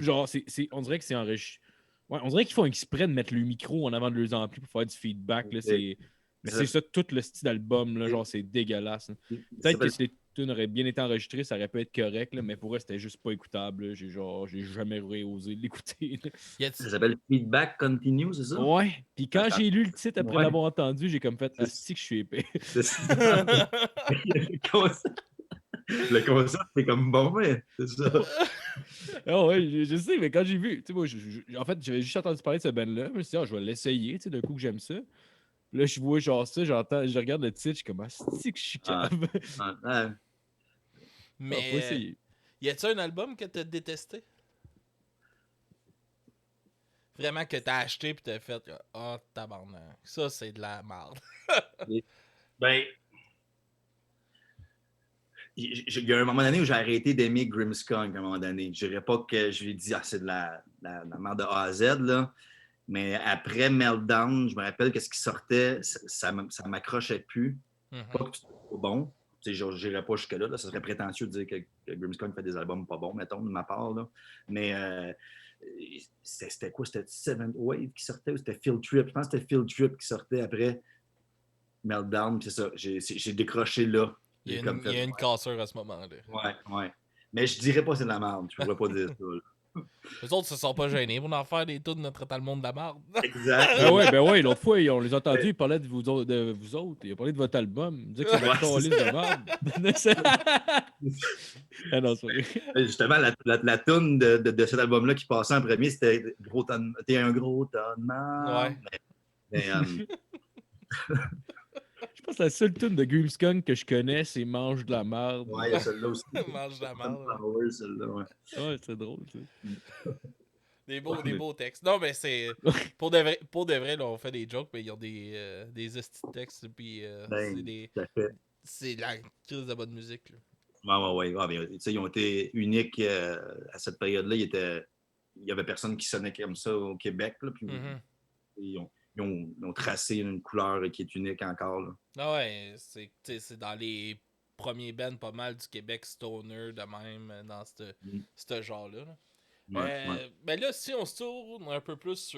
Genre, on dirait que c'est enregistré. Ouais, on dirait qu'ils font exprès de mettre le micro en avant de leurs amplis pour faire du feedback. Là, mais c'est ça, tout le style d'album, là, genre, c'est dégueulasse. Peut-être que si les tunes auraient bien été enregistrées, ça aurait pu être correct, là, mais pour eux, c'était juste pas écoutable. Là. J'ai jamais osé l'écouter. Ça s'appelle Feedback Continue, c'est ça? Ouais. Puis quand j'ai lu le titre après l'avoir entendu, j'ai comme fait « Asti que je suis épais ». C'est ça. Le concept, c'est comme bon, mais c'est ça. Ah ouais, je sais, mais quand j'ai vu, tu sais, moi, en fait, j'avais juste entendu parler de ce band-là. Je me suis dit, je vais l'essayer, tu sais, d'un coup que j'aime ça. Là, je vois genre ça, je regarde le titre, je suis comme, c'est que je suis cave. Mais y a-t-il un album que t'as détesté? Vraiment que t'as acheté pis t'as fait, tabarnak, ça c'est de la merde. Ben, il y a un moment donné où j'ai arrêté d'aimer Grimmskunk à un moment donné. Je dirais pas que je lui ai dit c'est de la merde de A à Z, là. Mais après Meltdown, je me rappelle que ce qui sortait, ça m'accrochait plus. Pas que c'était pas bon. Je n'irais pas jusque-là. Ça serait prétentieux de dire que Grimmskunk fait des albums pas bons, mettons, de ma part. Là. Mais c'était quoi? C'était Seventh Wave qui sortait ou c'était Field Trip? Je pense que c'était Field Trip qui sortait après Meltdown. C'est ça. J'ai décroché là. Il y a une cassure à ce moment-là. Ouais. Mais je dirais pas que c'est de la merde. Je pourrais pas dire ça. Là. Les autres se sont pas gênés pour en faire des tunes de notre le monde de la merde. Exact. Ben ouais, l'autre fois, on les a entendus, ils parlaient de vous autres. Ils ont parlé de votre album. Ils disaient que c'est votre liste de merde. Ah non, c'est vrai. Justement, la tune de cet album-là qui passait en premier, c'était T'es un gros tonnement. Ouais. Mais, Je pense que la seule tune de Grimmskunk que je connais, c'est Mange de la merde. ouais, il y a celle-là aussi. Mange de la merde. Power, celle-là, ouais. Ouais, c'est drôle, ça. Des beaux textes. Non, mais c'est. Pour de vrai, là, on fait des jokes, mais ils ont des hosties de textes, puis c'est la crise de bonne musique. Là. Ouais. Ils ont été uniques à cette période-là. Il y avait personne qui sonnait comme ça au Québec. Là, puis ils ont tracé une couleur qui est unique encore. Là. Ah ouais, c'est dans les premiers bands pas mal du Québec stoner de même dans ce genre-là. Là. Ben là, si on se tourne un peu plus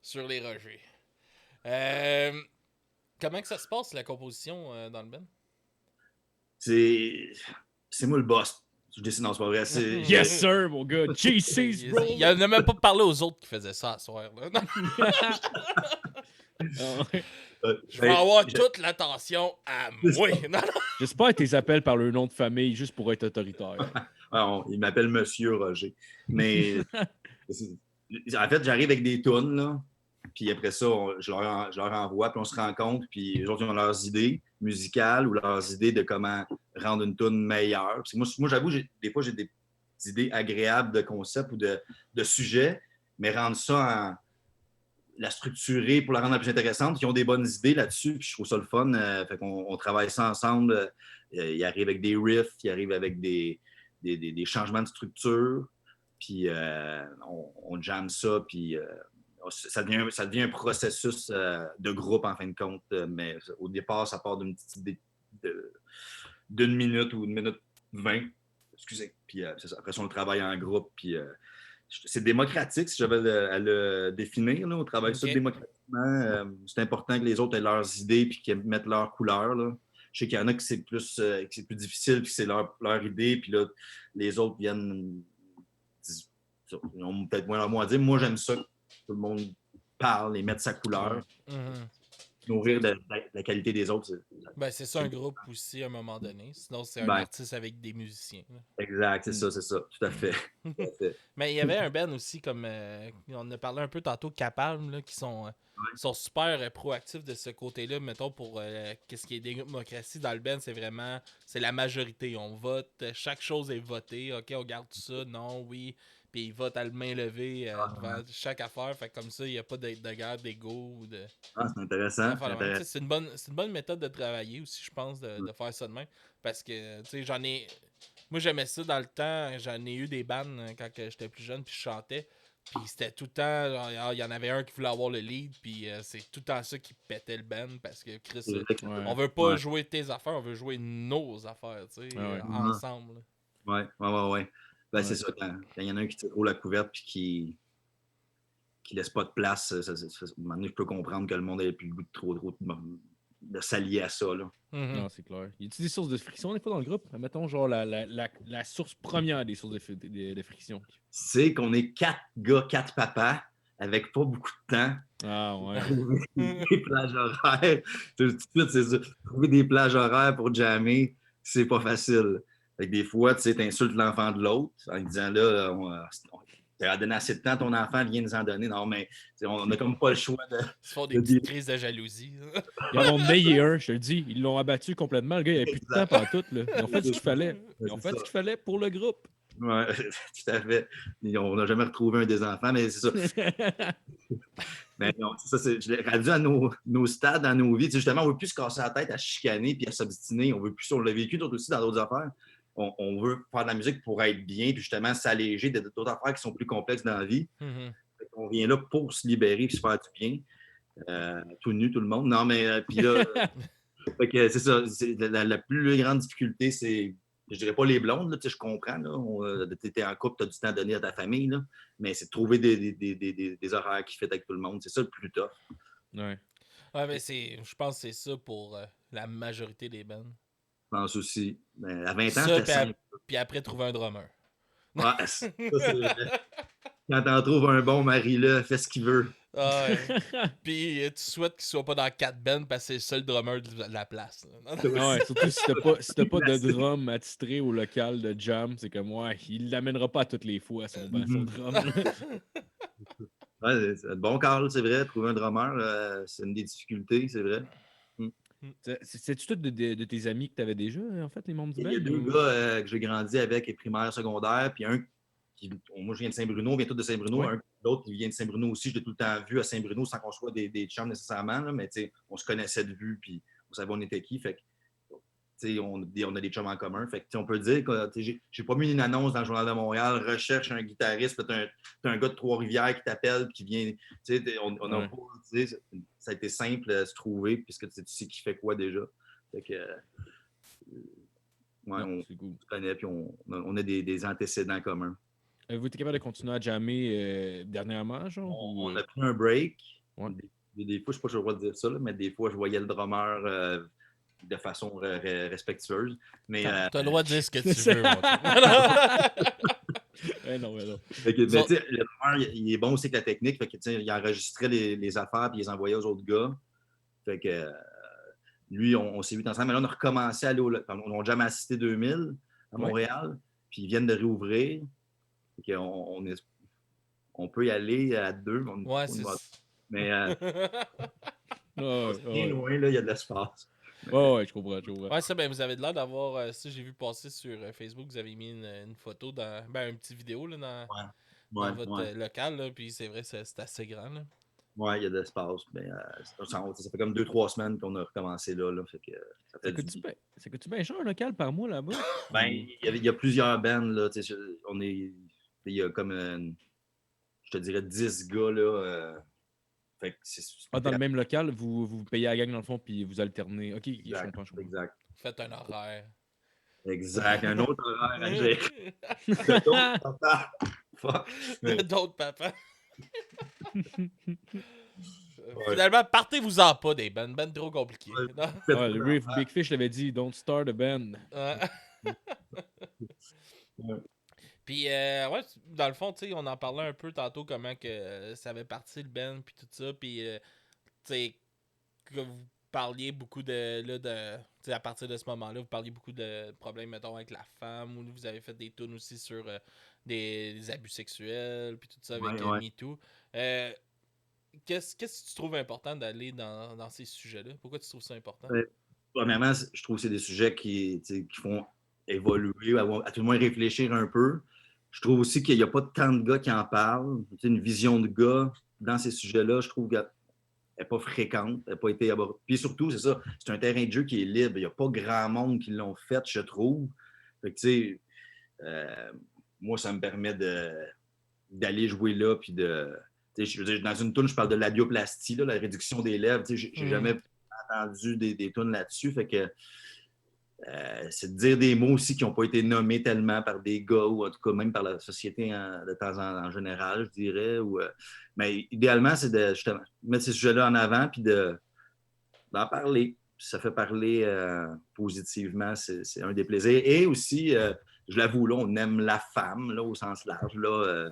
sur les rejets. Comment que ça se passe la composition dans le band? C'est moi le boss. Je décide, non, c'est pas vrai. Yes, sir, mon gars. GC's, bro. Il a même pas parlé aux autres qui faisaient ça à soir. Là. Je vais avoir toute l'attention à moi. J'espère que tu appelles par le nom de famille juste pour être autoritaire. Il m'appelle Monsieur Roger. Mais en fait, j'arrive avec des tunes, là. Puis après ça, je leur envoie, puis on se rencontre, puis les autres, ils ont leurs idées musicales ou leurs idées de comment rendre une tune meilleure. Parce que moi j'avoue, des fois, j'ai des idées agréables de concept ou de sujets, mais rendre ça la structurer pour la rendre la plus intéressante. Ils ont des bonnes idées là-dessus, puis je trouve ça le fun. Fait qu'on travaille ça ensemble. Ils arrivent avec des riffs, ils arrivent avec des changements de structure, puis on jamme ça, puis ça devient un processus de groupe en fin de compte. Mais au départ, ça part d'une petite idée d'une minute ou 1 minute 20. Excusez. Puis c'est ça. Après ça, on le travaille en groupe, puis c'est démocratique, si j'avais à le définir. Là. On travaille ça démocratiquement. C'est important que les autres aient leurs idées et qu'ils mettent leur couleur. Là. Je sais qu'il y en a qui c'est plus difficile, puis c'est leur idée, puis là, les autres viennent. Ils ont peut-être moins leur mot à dire. Moi, j'aime ça. Tout le monde parle et met sa couleur. Nourrir de la qualité des autres. C'est ça un groupe aussi à un moment donné. Sinon, c'est un artiste avec des musiciens. Là. Exact, c'est ça. Tout à fait. Mais il y avait un band aussi, comme on a parlé un peu tantôt, Capalm, là, qui sont super proactifs de ce côté-là. Mettons, pour qu'est-ce qui est démocratie dans le band, c'est la majorité. On vote, chaque chose est votée. OK, on garde tout ça, non, oui. Puis ils votent à la main levée devant chaque affaire. Fait comme ça, il n'y a pas de guerre d'ego. C'est intéressant. C'est une bonne méthode de travailler aussi, je pense, de faire ça de même. Parce que, tu sais, moi, j'aimais ça dans le temps. J'en ai eu des bands quand j'étais plus jeune, puis je chantais. Puis c'était tout le temps, il y en avait un qui voulait avoir le lead, puis c'est tout le temps ça qui pétait le band. Parce que, Chris, on veut pas jouer tes affaires, on veut jouer nos affaires, tu sais, ensemble. Ouais. C'est ça, quand il y en a un qui tire trop la couverte puis qui laisse pas de place, à un moment donné, je peux comprendre que le monde ait plus le goût de trop de s'allier à ça. Là. Non, c'est clair. Y a-t-il des sources de friction des fois dans le groupe? Mettons genre la source première des sources de friction. C'est qu'on est 4 gars, 4 papas, avec pas beaucoup de temps. Ah ouais. Des plages horaires. Tout de suite, c'est ça. Trouver des plages horaires pour jammer, c'est pas facile. Fait que des fois, tu sais, t'insultes l'enfant de l'autre en lui disant là, t'as donné assez de temps à ton enfant, viens nous en donner. Non, mais on n'a comme pas le choix de. Ils se font des petites crises de jalousie. Ils en ont mené un, je te le dis. Ils l'ont abattu complètement. Le gars, il avait plus de temps pendant tout. Là. Ils ont fait ce qu'il fallait. Ils ont fait ce qu'il fallait pour le groupe. Oui, tout à fait. On n'a jamais retrouvé un des enfants, mais c'est ça. Mais non, ça, je l'ai rendu à nos stades, dans nos vies. Tu sais, justement, on ne veut plus se casser la tête à chicaner puis à s'obstiner. On l'a vécu d'autres aussi dans d'autres affaires. On veut faire de la musique pour être bien, puis justement s'alléger d'autres affaires qui sont plus complexes dans la vie. On vient là pour se libérer et se faire du bien. Tout nu, tout le monde. Non, mais puis là, fait que c'est ça. La plus grande difficulté, c'est, je dirais pas les blondes, là, je comprends. Tu es en couple, tu as du temps à donner à ta famille, là, mais c'est de trouver des horaires qui fêtent avec tout le monde. C'est ça le plus tough. Ouais. Ouais, mais je pense que c'est ça pour la majorité des bands. Je pense aussi. Mais à 20 ans, Ça, c'était simple. puis après, trouver un drummer. Ouais, ça, c'est vrai. Quand t'en trouves un bon, Marie-là, fais ce qu'il veut. Ah ouais. Puis tu souhaites qu'il soit pas dans 4 bands parce que c'est le seul drummer de la place. Ouais, surtout si t'as pas de drum attitré au local de jam, c'est comme, ouais, il l'amènera pas à toutes les fois à son drum. Ouais, c'est bon, Carl, c'est vrai. Trouver un drummer, c'est une des difficultés, c'est vrai. C'est-tu tout de tes amis que t'avais déjà, en fait, les membres du Il band? y a deux gars que j'ai grandi avec, et primaire, secondaire, puis un moi je viens de Saint-Bruno, on vient tous de Saint-Bruno, Ouais. l'autre qui vient de Saint-Bruno aussi, je l'ai tout le temps vu à Saint-Bruno sans qu'on soit des chums nécessairement, là, mais on se connaissait de vue, puis on savait on était qui, fait que on a des chums en commun. Fait que, on peut dire que j'ai pas mis une annonce dans le Journal de Montréal, recherche un guitariste, t'as un gars de Trois-Rivières qui t'appelle, qui vient. On a pas, ça a été simple à se trouver, puisque tu sais qui fait quoi déjà. Fait que, on c'est cool. se connaît, puis on a des antécédents communs. Avez-vous été capable de continuer à jammer dernièrement, genre? On a pris un break. Ouais. Des fois, je ne sais pas si je dois dire ça, là, mais des fois, je voyais le drummer de façon respectueuse. Mais, t'as le droit de dire ce que tu veux, mon non. Le drummer, il est bon aussi avec la technique. Fait que, il enregistrait les affaires et il les envoyait aux autres gars. Fait que lui, on s'est vu ensemble. Mais là, on a recommencé à aller on a jamais assisté 2000 à Montréal. Puis ils viennent de réouvrir. Fait on peut y aller à deux. Ouais, c'est ça. Mais bien loin, là, il y a de l'espace. Ouais, je comprends. Ouais, ça, ben, vous avez l'air d'avoir. Ça, j'ai vu passer sur Facebook, vous avez mis une photo dans. Ben, une petite vidéo là, dans votre local, là, puis c'est vrai, c'est assez grand. Là. Ouais, il y a de l'espace. Mais ça fait comme 2-3 semaines qu'on a recommencé là. Fait que, ça coûte-tu bien cher un local par mois là-bas? Ben, il y a plusieurs bands. Là, il y a comme, je te dirais, 10 gars. Là, fait que dans le même local, vous payez à la gang dans le fond, puis vous alternez. Ok, exact, je comprends. Exact. Faites un horaire. Exact, un autre horaire à gérer. D'autres papas. Finalement, partez-vous-en pas des bands. Bands trop compliqués. Le Riff Big Fish l'avait dit, don't start a band. Puis, dans le fond, on en parlait un peu tantôt comment que ça avait parti le band, puis tout ça. Puis, que vous parliez beaucoup à partir de ce moment-là, vous parliez beaucoup de problèmes, mettons, avec la femme, ou vous avez fait des tunes aussi sur des abus sexuels, puis tout ça avec MeToo. Qu'est-ce que tu trouves important d'aller dans ces sujets-là? Pourquoi tu trouves ça important? Premièrement, je trouve que c'est des sujets qui font évoluer, à tout le moins réfléchir un peu. Je trouve aussi qu'il n'y a pas tant de gars qui en parlent. Une vision de gars dans ces sujets-là, je trouve qu'elle n'est pas fréquente, elle n'a pas été abordée. Puis surtout, c'est ça, c'est un terrain de jeu qui est libre. Il n'y a pas grand monde qui l'ont fait, je trouve. Fait que, moi, ça me permet d'aller jouer là, puis je veux dire, dans une toune, je parle de labioplastie, là, la réduction des lèvres. J'ai jamais entendu des tunes là-dessus. Fait que c'est de dire des mots aussi qui n'ont pas été nommés tellement par des gars ou en tout cas même par la société de temps en général, je dirais. Mais idéalement, c'est de justement mettre ces sujets-là en avant puis d'en parler. Ça fait parler positivement, c'est un des plaisirs. Et aussi, je l'avoue, là, on aime la femme là, au sens large, là,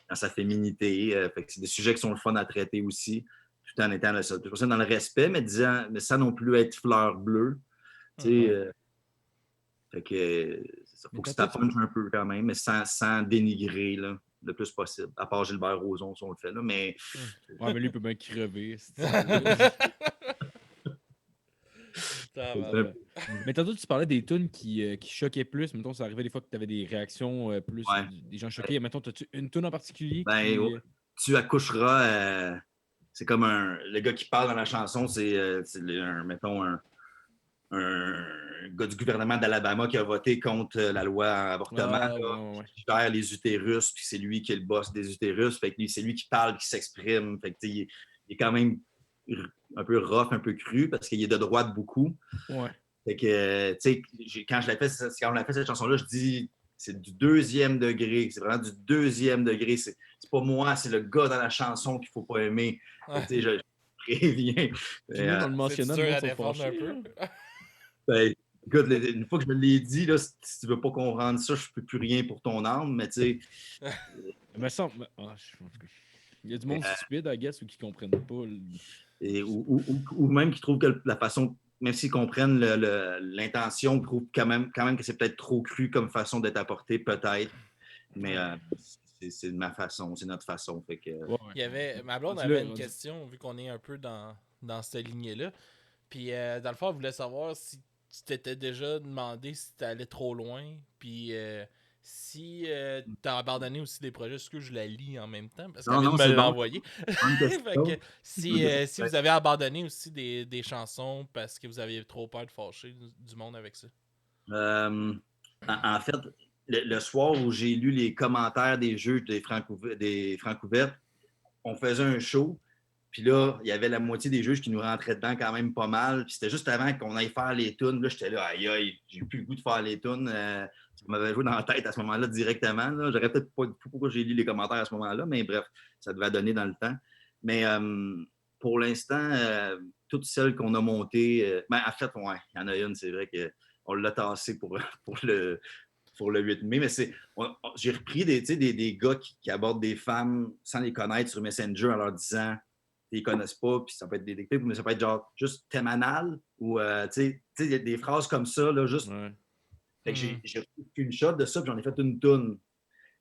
dans sa féminité. Fait que c'est des sujets qui sont le fun à traiter aussi, tout en étant dans le respect, mais sans non plus être fleur bleue. Fait que faut que ça punch un peu quand même, mais sans dénigrer là, le plus possible. À part Gilbert Rozon, si on le fait là, mais. Ouais, mais lui il peut bien crever. Mais tantôt, tu parlais des tunes qui choquaient plus. Mettons, ça arrivait des fois que tu avais des réactions plus des gens choqués. Mettons, as-tu une tune en particulier? Tu accoucheras. C'est comme le gars qui parle dans la chanson, c'est mettons, gars du gouvernement d'Alabama qui a voté contre la loi avortement, qui gère les utérus, puis c'est lui qui est le boss des utérus. Fait que c'est lui qui parle, qui s'exprime. Fait que, il est quand même un peu rough, un peu cru, parce qu'il est de droite beaucoup. Ouais. Fait que, quand on l'a fait cette chanson-là, je dis c'est du 2e degré. C'est vraiment du 2e degré. C'est pas moi, c'est le gars dans la chanson qu'il faut pas aimer. Ouais. Je préviens. Puis nous, dans le mentionnant, c'est dur à défendre un peu. Ben, écoute, une fois que je me l'ai dit, là, si tu veux pas comprendre ça, je peux plus rien pour ton âme, mais tu sais. Il y a du monde stupide, I guess, ou qui comprennent pas. Ou même qui trouvent que la façon, même s'ils comprennent l'intention, trouvent quand même que c'est peut-être trop cru comme façon d'être apporté, peut-être. Mais c'est ma façon, c'est notre façon. Fait que, il y avait, ma blonde avait une question, vu qu'on est un peu dans cette lignée-là. Puis, dans le fond, elle voulait savoir si tu t'étais déjà demandé si tu allais trop loin. Puis, si tu as abandonné aussi des projets, est-ce que je la lis en même temps? Parce qu'elle vient de me l'envoyer. Si vous avez abandonné aussi des chansons parce que vous aviez trop peur de fâcher du monde avec ça. En fait, le soir où j'ai lu les commentaires des juges des Francouvertes, on faisait un show. Puis là, il y avait la moitié des juges qui nous rentraient dedans quand même pas mal. Puis c'était juste avant qu'on aille faire les tunes. Là, j'étais là, aïe, aïe, j'ai plus le goût de faire les tunes. Ça m'avait joué dans la tête à ce moment-là directement. Là. J'aurais peut-être pas dit pourquoi j'ai lu les commentaires à ce moment-là, mais bref, ça devait donner dans le temps. Mais pour l'instant, toutes celles qu'on a montées, en fait, ouais, il y en a une, c'est vrai qu'on l'a tassée pour le 8 mai, mais j'ai repris des gars qui abordent des femmes sans les connaître sur Messenger en leur disant ils connaissent pas, puis ça peut être des clips, mais ça peut être genre juste thème anal ou tu sais, des phrases comme ça, là, juste. Ouais. Fait que j'ai pris un screenshot de ça, puis j'en ai fait une toune.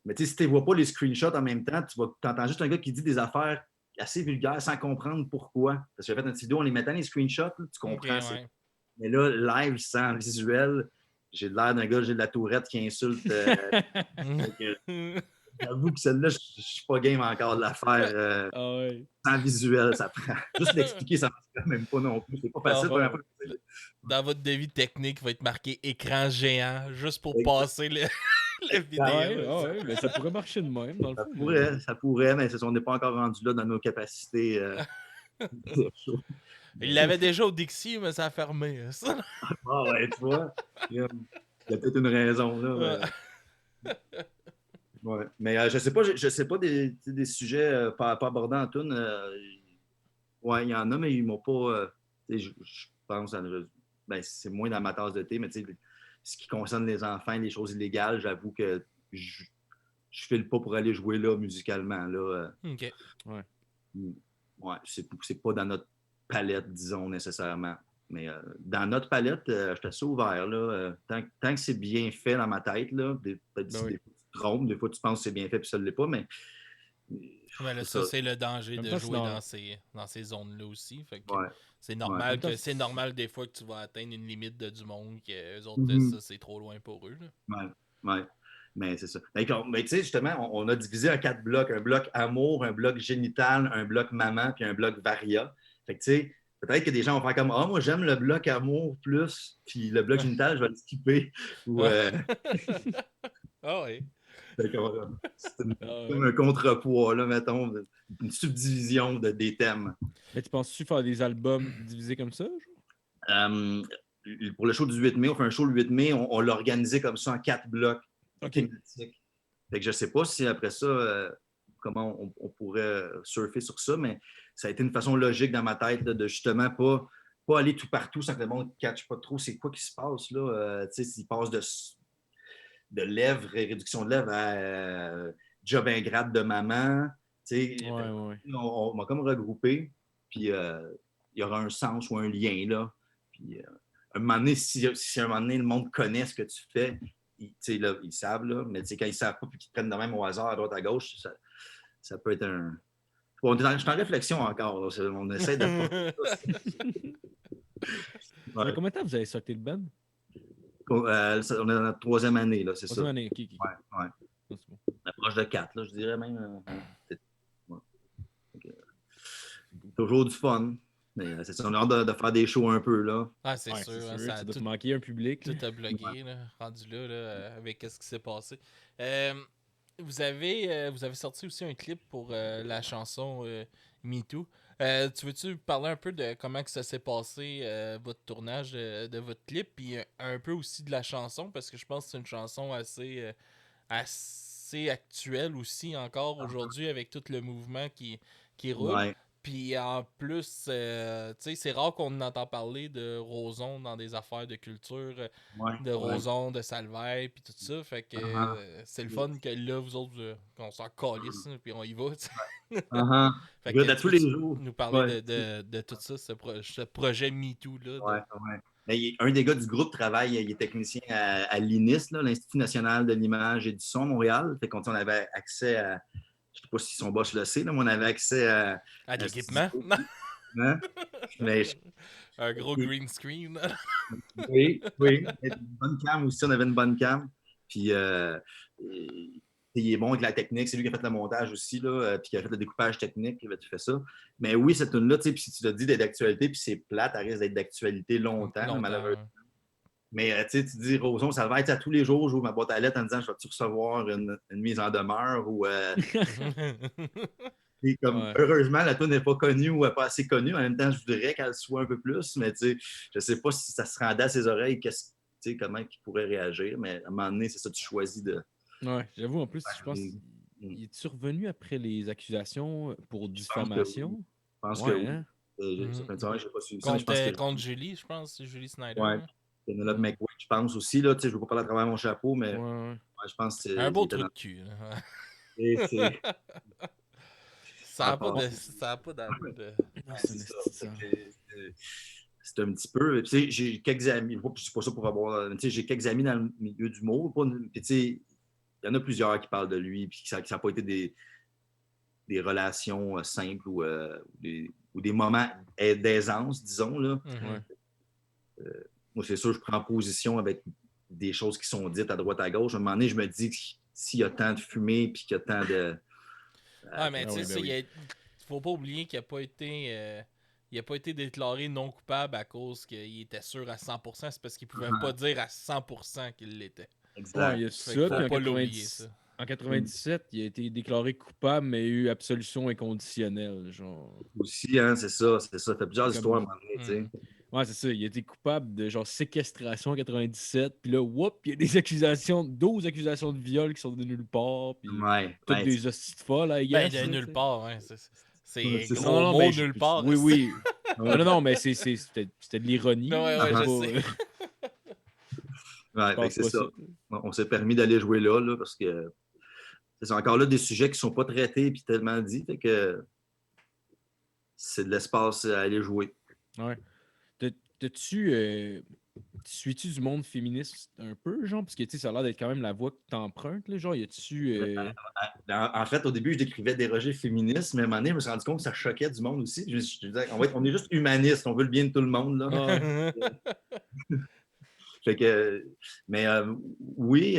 Mais tu sais, si tu ne vois pas les screenshots en même temps, tu entends juste un gars qui dit des affaires assez vulgaires sans comprendre pourquoi. Parce que j'ai fait une vidéo en les mettant les screenshots, là, tu comprends. Okay, ouais. Mais là, live, sans visuel, j'ai l'air d'un gars, j'ai de la tourette qui insulte. J'avoue que celle-là, je ne suis pas game encore de la faire sans visuel. Ça prend. Juste l'expliquer, ça ne marche quand même pas non plus. C'est pas facile. Dans votre devis technique, il va être marqué écran géant juste pour passer la vidéo. Mais ça pourrait marcher de même. Dans le fond, ça pourrait, mais on n'est pas encore rendu là dans nos capacités. Il l'avait déjà au Dixie, mais ça a fermé. Ça. Ah ouais, tu vois. Il y a peut-être une raison là. Ouais. Mais je sais pas des sujets pas abordés en toune. Ouais, il y en a, mais ils m'ont pas. Je pense c'est moins dans ma tasse de thé, mais ce qui concerne les enfants, les choses illégales, j'avoue que je file pas pour aller jouer là musicalement. Là. OK. Ouais, c'est pas dans notre palette, disons, nécessairement. Mais dans notre palette, je suis assez ouvert. Là, tant que c'est bien fait dans ma tête, là, peut-être des fois tu te trompes, des fois tu penses que c'est bien fait puis ça ne l'est pas, mais. Là, ça, c'est le danger de jouer dans ces zones-là aussi. Fait que c'est normal c'est normal des fois que tu vas atteindre une limite de du monde, que eux autres, ça, c'est trop loin pour eux. Ouais. Mais c'est ça. Mais tu sais, justement, on a divisé en 4 blocs. Un bloc amour, un bloc génital, un bloc maman, puis un bloc varia. Fait que tu sais, peut-être que des gens vont faire comme « Ah, moi, j'aime le bloc amour plus, puis le bloc génital, je vais le skipper. » Ou Ah oui. C'est comme un contrepoids, là, mettons, une subdivision des thèmes. Mais tu penses-tu faire des albums divisés comme ça? Pour le show du 8 mai, on fait un show le 8 mai, on l'a organisé comme ça en 4 blocs thématiques. Fait que je ne sais pas si après ça, comment on pourrait surfer sur ça, mais ça a été une façon logique dans ma tête là, de justement pas aller tout partout sans que le monde ne catche pas trop c'est quoi qui se passe. Là. S'il passe de lèvres, réduction de lèvres à job ingrate de maman. On m'a comme regroupé, puis il y aura un sens ou un lien. Là. Puis, un moment donné, si un moment donné, le monde connaît ce que tu fais, ils savent, là, mais quand ils ne savent pas et qu'ils te prennent de même au hasard à droite à gauche, ça peut être un. Bon, je suis en réflexion encore. Là. On essaie de. Combien de temps vous avez sorti le band? On est dans notre 3e année, là, c'est ça. 3e année, OK. Ouais. Bon. Approche de 4, là, je dirais même. Toujours du fun. Mais c'est ça, on a hâte de faire des shows un peu, là. Ah, c'est sûr. Hein, ça ça a doit tout, te manquer un public. tout a bloqué, là, rendu là, avec ce qui s'est passé. Vous avez sorti aussi un clip pour la chanson Me Too. Tu veux-tu parler un peu de comment que ça s'est passé, votre tournage de votre clip, puis un peu aussi de la chanson, parce que je pense que c'est une chanson assez actuelle aussi encore aujourd'hui avec tout le mouvement qui roule. Ouais. Puis en plus, tu sais, c'est rare qu'on entend parler de Roson dans des affaires de culture, de Roson, de Salvaire, puis tout ça. Fait que c'est le fun que là, vous autres, qu'on s'en calisse, puis on y va, tu sais. Fait que À tous les jours. nous parler de tout ça, ce projet MeToo, là. Ouais. Un des gars du groupe travaille, il est technicien à l'INIS, là, l'Institut national de l'image et du son Montréal. Fait qu'on avait accès à, je sais pas si son boss le sait, là, mais on avait accès à de l'équipement. Hein? Mais un gros green screen. oui. Une bonne cam aussi, on avait une bonne cam. Puis il est bon avec la technique, c'est lui qui a fait le montage aussi, là, puis qui a fait le découpage technique, il a fait ça. Mais oui, cette tune-là, tu sais, puis si tu l'as dit, d'être d'actualité, puis c'est plate, elle risque d'être d'actualité longtemps. Malheureusement. Mais tu dis, Roson, ça va être à tous les jours, j'ouvre ma boîte à lettres en disant, je vais-tu recevoir une mise en demeure ou. Heureusement, la tune n'est pas connue ou pas assez connue. En même temps, je voudrais qu'elle soit un peu plus, mais je ne sais pas si ça se rendait à ses oreilles, comment il pourrait réagir. Mais à un moment donné, c'est ça, tu choisis de. Ouais, j'avoue, en plus, je pense qu'il est survenu après les accusations pour diffamation. Je pense que oui. Hein? Je n'ai pas suivi ça. Contre Julie, je pense, c'est Julie Snyder. Ouais. Penelope McQuaid, je pense aussi. Là, je ne veux pas parler à travers mon chapeau, mais je pense que c'est. Un beau trou de cul. Ça n'a pas d'allure de. C'est un petit peu. J'ai quelques amis, je ne dis pas ça pour avoir. J'ai quelques amis dans le milieu du mot. Il y en a plusieurs qui parlent de lui, puis ça n'a pas été des relations simples ou des moments d'aisance, disons. Là. Moi, c'est sûr, je prends position avec des choses qui sont dites à droite à gauche. À un moment donné, je me dis que s'il y a tant de fumée, puis qu'il y a tant de. Mais tu sais, il faut pas oublier qu'il n'a pas été déclaré non coupable à cause qu'il était sûr à 100%. C'est parce qu'il pouvait pas dire à 100% qu'il l'était. Exact. Il y a ça, puis en 97, il a été déclaré coupable, mais il a eu absolution inconditionnelle. Genre. Aussi, hein, c'est ça. Ça fait plusieurs histoires à un moment donné, tu sais. Ouais, c'est ça. Il a été coupable de genre séquestration en 97. Puis là, whoop, il y a des accusations, 12 accusations de viol qui sont de nulle part. Puis toutes des hosties de folles, I guess. De nulle part, hein. C'est gros non, mot nulle part. Oui. non, mais c'était de l'ironie. Je sais. C'est ça. On s'est permis d'aller jouer là parce que c'est encore là des sujets qui ne sont pas traités et tellement dit. Fait que c'est de l'espace à aller jouer. Ouais. Suis-tu du monde féministe un peu, genre? Parce que ça a l'air d'être quand même la voie que tu empruntes, là, genre, y a-tu... En fait, au début, je décrivais déroger féministe, mais à un moment donné, je me suis rendu compte que ça choquait du monde aussi. Je disais, on est juste humaniste, on veut le bien de tout le monde, là. Fait que, mais oui,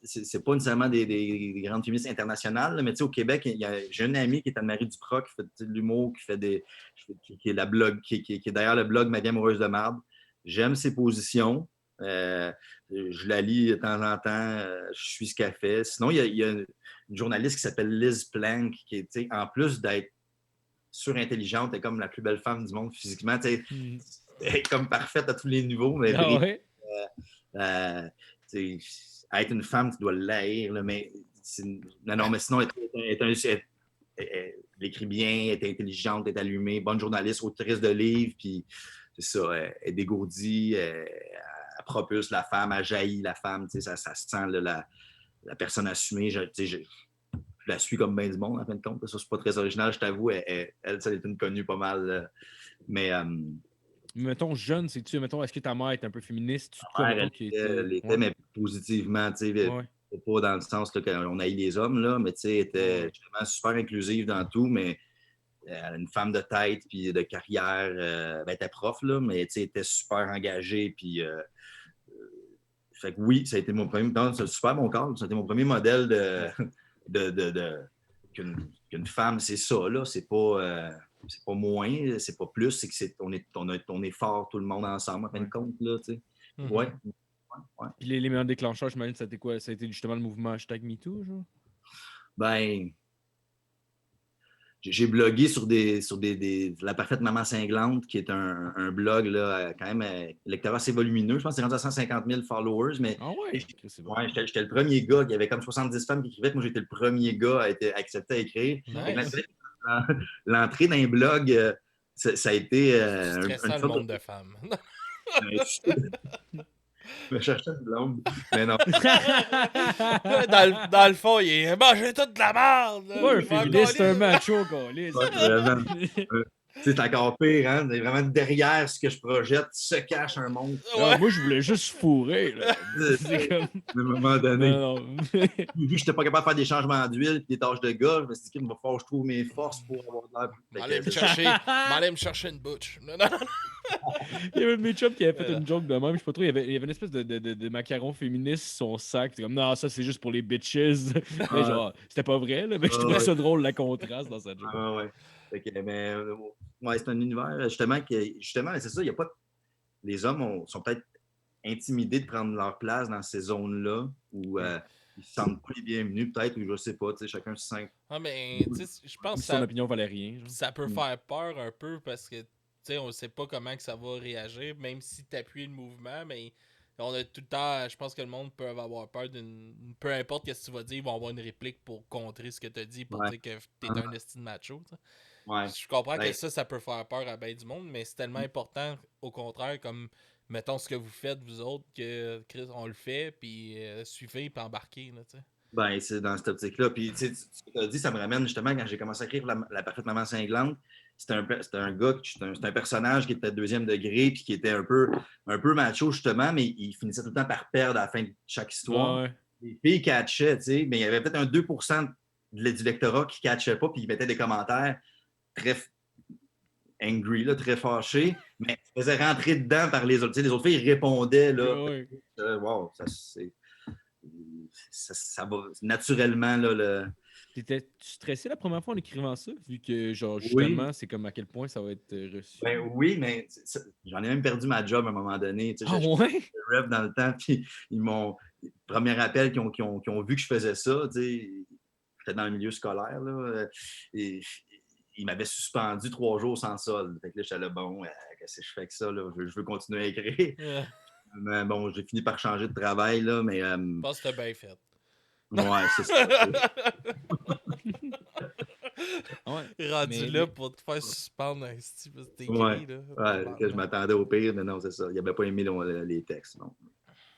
c'est pas nécessairement des grandes féministes internationales, là, mais au Québec, j'ai une amie qui est Anne-Marie Duprat, qui fait de l'humour, qui est derrière le blog Ma vie amoureuse de marde. J'aime ses positions. Je la lis de temps en temps. Je suis ce qu'elle fait. Sinon, il y a une journaliste qui s'appelle Liz Plank, qui est, en plus d'être surintelligente, elle est comme la plus belle femme du monde physiquement. Elle est comme parfaite à tous les niveaux. Mais être une femme, tu dois l'haïr. Mais mais sinon, elle écrit bien, elle est intelligente, elle est allumée, bonne journaliste, autrice de livres, puis c'est ça, elle dégourdit, elle propulse la femme, elle jaillit la femme, ça sent la personne assumée. Je la suis comme bien du monde, en fin de compte. Ça, c'est pas très original, je t'avoue. Elle, ça est une connue pas mal. Mais mettons, jeune, est-ce que ta mère est un peu féministe? Elle était, mais positivement, pas dans le sens qu'on haït les hommes, là, mais elle était vraiment super inclusive dans tout, mais une femme de tête puis de carrière, elle était prof, là, mais elle était super engagée, puis fait que oui, ça a été mon premier, c'est super bon corps, ça a été mon premier modèle qu'une femme, c'est ça, là, c'est pas c'est pas moins, c'est pas plus, c'est que on est fort tout le monde ensemble, en fin de compte, là, tu sais. Ouais. Puis les meilleurs déclencheurs, j'imagine, ça a été quoi? Ça a été justement le mouvement #MeToo, genre? Ben, j'ai blogué sur La Parfaite Maman Cinglante, qui est un blog, là, quand même, lecteur assez volumineux. Je pense que c'est rendu à 150 000 followers, mais Ah ouais? C'est bon. ouais, j'étais le premier gars. Il y avait comme 70 femmes qui écrivaient. Moi, j'étais le premier gars à être accepté à écrire. Nice. L'entrée d'un blog, ça a été Stressant, le monde de femmes. Je me cherchais une blonde. Mais non. dans le fond, il est mangé toute de la merde. Ouais, un féministe, c'est un macho, quoi. Vraiment. C'est encore pire, hein? Vraiment derrière ce que je projette se cache un monde. Ouais. Moi, je voulais juste fourrer, là. C'est comme... À un moment donné. Non. Vu que je n'étais pas capable de faire des changements d'huile et des tâches de gars, je me suis dit qu'il va falloir que je trouve mes forces pour avoir de l'air. Allez me chercher une butch. Non. Il y avait un de mes chums qui avait fait une joke de même, je sais pas trop. Il y avait une espèce de macaron féministe sur son sac. C'était comme, non, ça c'est juste pour les bitches. Mais genre, c'était pas vrai, là, mais je trouvais ça drôle, la contraste dans sa joke. Ouais. Mais ouais, c'est un univers, justement, c'est ça, il y a pas. Les hommes sont peut-être intimidés de prendre leur place dans ces zones-là où ils se sentent pas les bienvenus, peut-être, ou je sais pas, tu sais, chacun se sent. Ah, mais tu sais, je pense que son opinion valait rien. Ça peut faire peur un peu parce que, tu sais, on sait pas comment que ça va réagir, même si tu appuies le mouvement, mais on a tout le temps, je pense que le monde peut avoir peur d'une. Peu importe ce que tu vas dire, ils vont avoir une réplique pour contrer ce que tu as dit, pour dire que t'es un estime macho, t'sais. Ouais. Je comprends que ça peut faire peur à bien du monde, mais c'est tellement important, au contraire, comme, mettons ce que vous faites, vous autres, que Chris, on le fait, puis suivez, puis embarquez, là, tu sais. Ben, c'est dans cette optique-là. Puis, tu sais, ce que tu as dit, ça me ramène justement quand j'ai commencé à écrire La Parfaite Maman Cinglante. C'était un gars, c'est un personnage qui était deuxième degré, puis qui était un peu macho, justement, mais il finissait tout le temps par perdre à la fin de chaque histoire. Ouais. Les filles catchaient, tu sais, mais il y avait peut-être un 2% du lectorat qui ne catchait pas, puis il mettait des commentaires très angry, là, très fâchés, mais il faisait rentrer dedans par les autres. Tu sais, les autres filles répondaient, là. Ouais. Wow, ça va naturellement, là, T'étais-tu stressé la première fois en écrivant ça, vu que, genre, justement, c'est comme à quel point ça va être reçu? Ben oui, mais j'en ai même perdu ma job à un moment donné. Tu sais, ah ouais? J'ai rêve dans le temps, puis ils m'ont. Premier appel qui ont vu que je faisais ça, tu sais, j'étais dans le milieu scolaire, là, et ils m'avaient suspendu 3 jours sans solde. Fait que là, j'étais là, bon, qu'est-ce que je fais avec ça, là? Je veux continuer à écrire. Mais bon, j'ai fini par changer de travail, là, mais. Je pense que t'as bien fait. Ouais, c'est ça. Rendu là pour te faire suspendre un style, parce que t'es écrit, ouais. là. Ouais, que je m'attendais au pire, mais non, c'est ça. Il n'avait pas aimé les textes, non.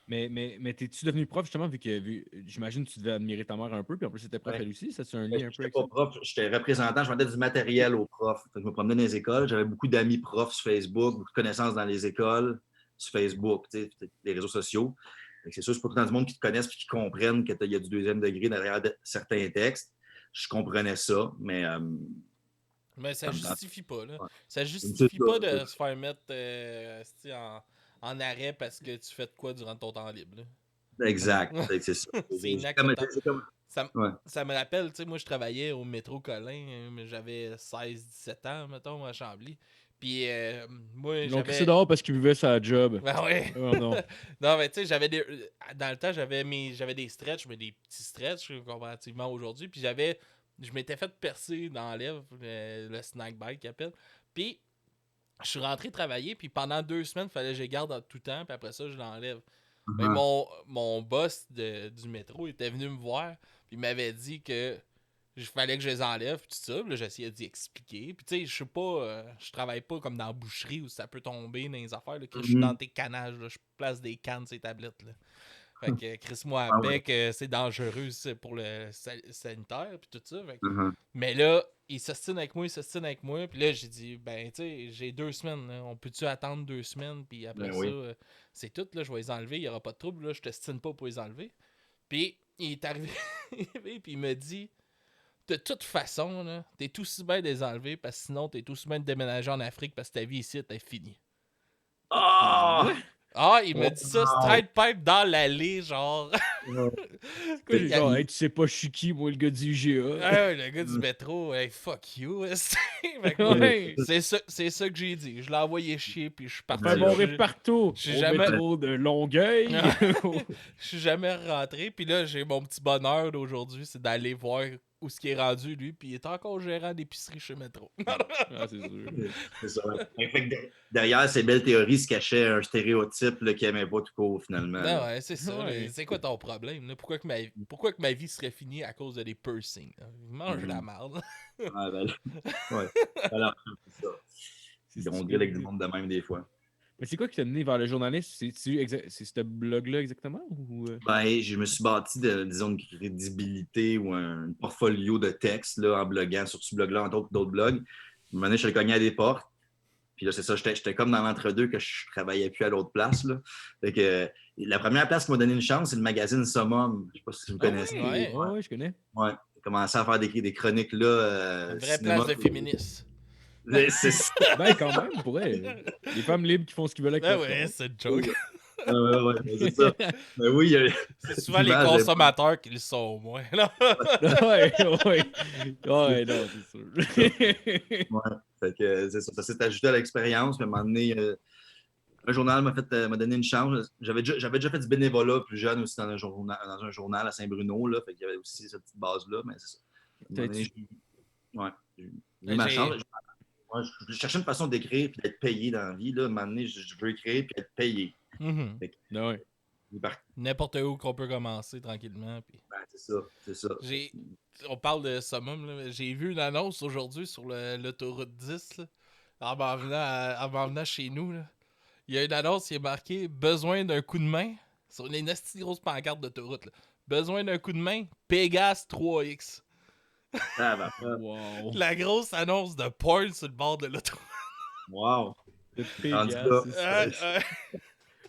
Mais t'es-tu devenu prof, justement, vu que j'imagine que tu devais admirer ta mère un peu, puis en plus, c'était prof elle aussi, ça c'est un lien un peu avec pas ça? prof, j'étais représentant, je vendais du matériel aux profs. Je me promenais dans les écoles, j'avais beaucoup d'amis profs sur Facebook, beaucoup de connaissances dans les écoles, sur Facebook, les réseaux sociaux. C'est sûr, c'est pas tout le temps du monde qui te connaissent et qui comprennent qu'il y a du deuxième degré derrière certains textes. Je comprenais ça, mais. Mais ça justifie pas, là. Ouais. Ça justifie pas de se faire mettre en arrêt parce que tu fais de quoi durant ton temps libre, là. Exact, c'est ça. C'est inacceptable. Ça me rappelle, tu sais, moi je travaillais au métro Colin, mais j'avais 16-17 ans, mettons, à Chambly. Puis moi, Ils l'ont crissé dehors parce qu'ils buvaient sa job. Ben ouais. Oh non. Non, mais tu sais, dans le temps, j'avais des stretches, mais des petits stretches comparativement aujourd'hui. Puis je m'étais fait percer dans la lèvre, le snack bite qu'ils appellent. Puis je suis rentré travailler, puis pendant 2 semaines, il fallait que je les garde en tout temps, puis après ça, je l'enlève. Mais mon boss du métro était venu me voir, puis il m'avait dit que fallait que je les enlève, puis tout ça. Puis là, j'essayais d'y expliquer. Puis tu sais, je suis pas. Je travaille pas comme dans la boucherie où ça peut tomber dans les affaires. Là, que je suis dans tes canages, là, je place des cannes sur les tablettes. Là. Fait que crisse-moi à bec, c'est dangereux pour le sanitaire, puis tout ça. Fait que, mais là, il s'ostine avec moi. Puis là, j'ai dit, ben, tu sais, j'ai 2 semaines. Là. On peut-tu attendre 2 semaines? Puis après ça, c'est tout. Là, je vais les enlever. Il n'y aura pas de trouble. Là, je t'estime pas pour les enlever. Puis il est arrivé, puis il me dit, de toute façon, là, t'es aussi bien de les enlever parce que sinon, t'es aussi bien de déménager en Afrique parce que ta vie ici, t'es finie. Oh! Ah, il m'a dit ça, straight pipe dans l'allée, genre. Quoi, genre, hey, tu sais pas, je suis qui, moi, le gars du IGA. Ah, le gars du métro, hey, fuck you. Fait que moi, Ouais. c'est ça que j'ai dit. Je l'ai envoyé chier, puis je suis parti. Faire mon partout je suis au jamais- métro de Longueuil. Je suis jamais rentré, puis là, j'ai mon petit bonheur d'aujourd'hui, c'est d'aller voir où ce qui est rendu, lui, puis il est encore gérant d'épicerie chez Métro. Ah, c'est sûr. C'est ça. Fait que derrière ces belles théories se cachait un stéréotype qu'il n'aimait pas tout court, finalement. Non, ouais, c'est ça. Ouais. là. C'est quoi ton problème? Là? Pourquoi que ma vie serait finie à cause de des piercings? Là? Mange la merde. Ah, ben, ouais. Alors, c'est ça. On dirait que du monde de même des fois. Mais c'est quoi qui t'a mené vers le journalisme? C'est ce blog-là exactement? Ou... Ben, je me suis bâti, disons, une crédibilité ou un portfolio de textes là, en bloguant sur ce blog-là, entre autres d'autres blogs. À un moment donné, je suis cogné à des portes. Puis là, c'est ça, j'étais comme dans l'entre-deux que je travaillais plus à l'autre place. Là. Fait que, la première place qui m'a donné une chance, c'est le magazine Summum. Je ne sais pas si vous connaissez. Ouais, je connais. Ouais. J'ai commencé à faire des chroniques là. Une vraie place de féministe. C'est ça. Ben, quand même, pour elle. Les femmes libres qui font ce qu'ils veulent avec leur Ouais, corps. c'est une joke. Ouais, c'est ça. Mais oui, C'est souvent les consommateurs qui le sont au moins. Là. Ouais, non, c'est sûr. Ouais. Fait que c'est ça. Ça s'est ajouté à l'expérience. Puis à un moment donné, un journal m'a donné une chance. J'avais déjà fait du bénévolat plus jeune aussi dans un journal à Saint-Bruno. Là, fait qu'il y avait aussi cette petite base-là. Mais c'est ça. J'ai eu ma chance. Moi, je cherchais une façon d'écrire et d'être payé dans la vie. Là. À un moment donné, je veux écrire et être payé. Ouais. N'importe où qu'on peut commencer tranquillement. Puis... Ben, c'est ça. On parle de Summum. Là. J'ai vu une annonce aujourd'hui sur l'autoroute 10 là, en m'en venant chez nous. Là. Il y a une annonce qui est marquée « Besoin d'un coup de main » sur les nasty grosses pancartes d'autoroute. Là. Besoin d'un coup de main, Pégase 3X. Wow. La grosse annonce de porn sur le bord de l'autoroute. Wow. Le Pégase.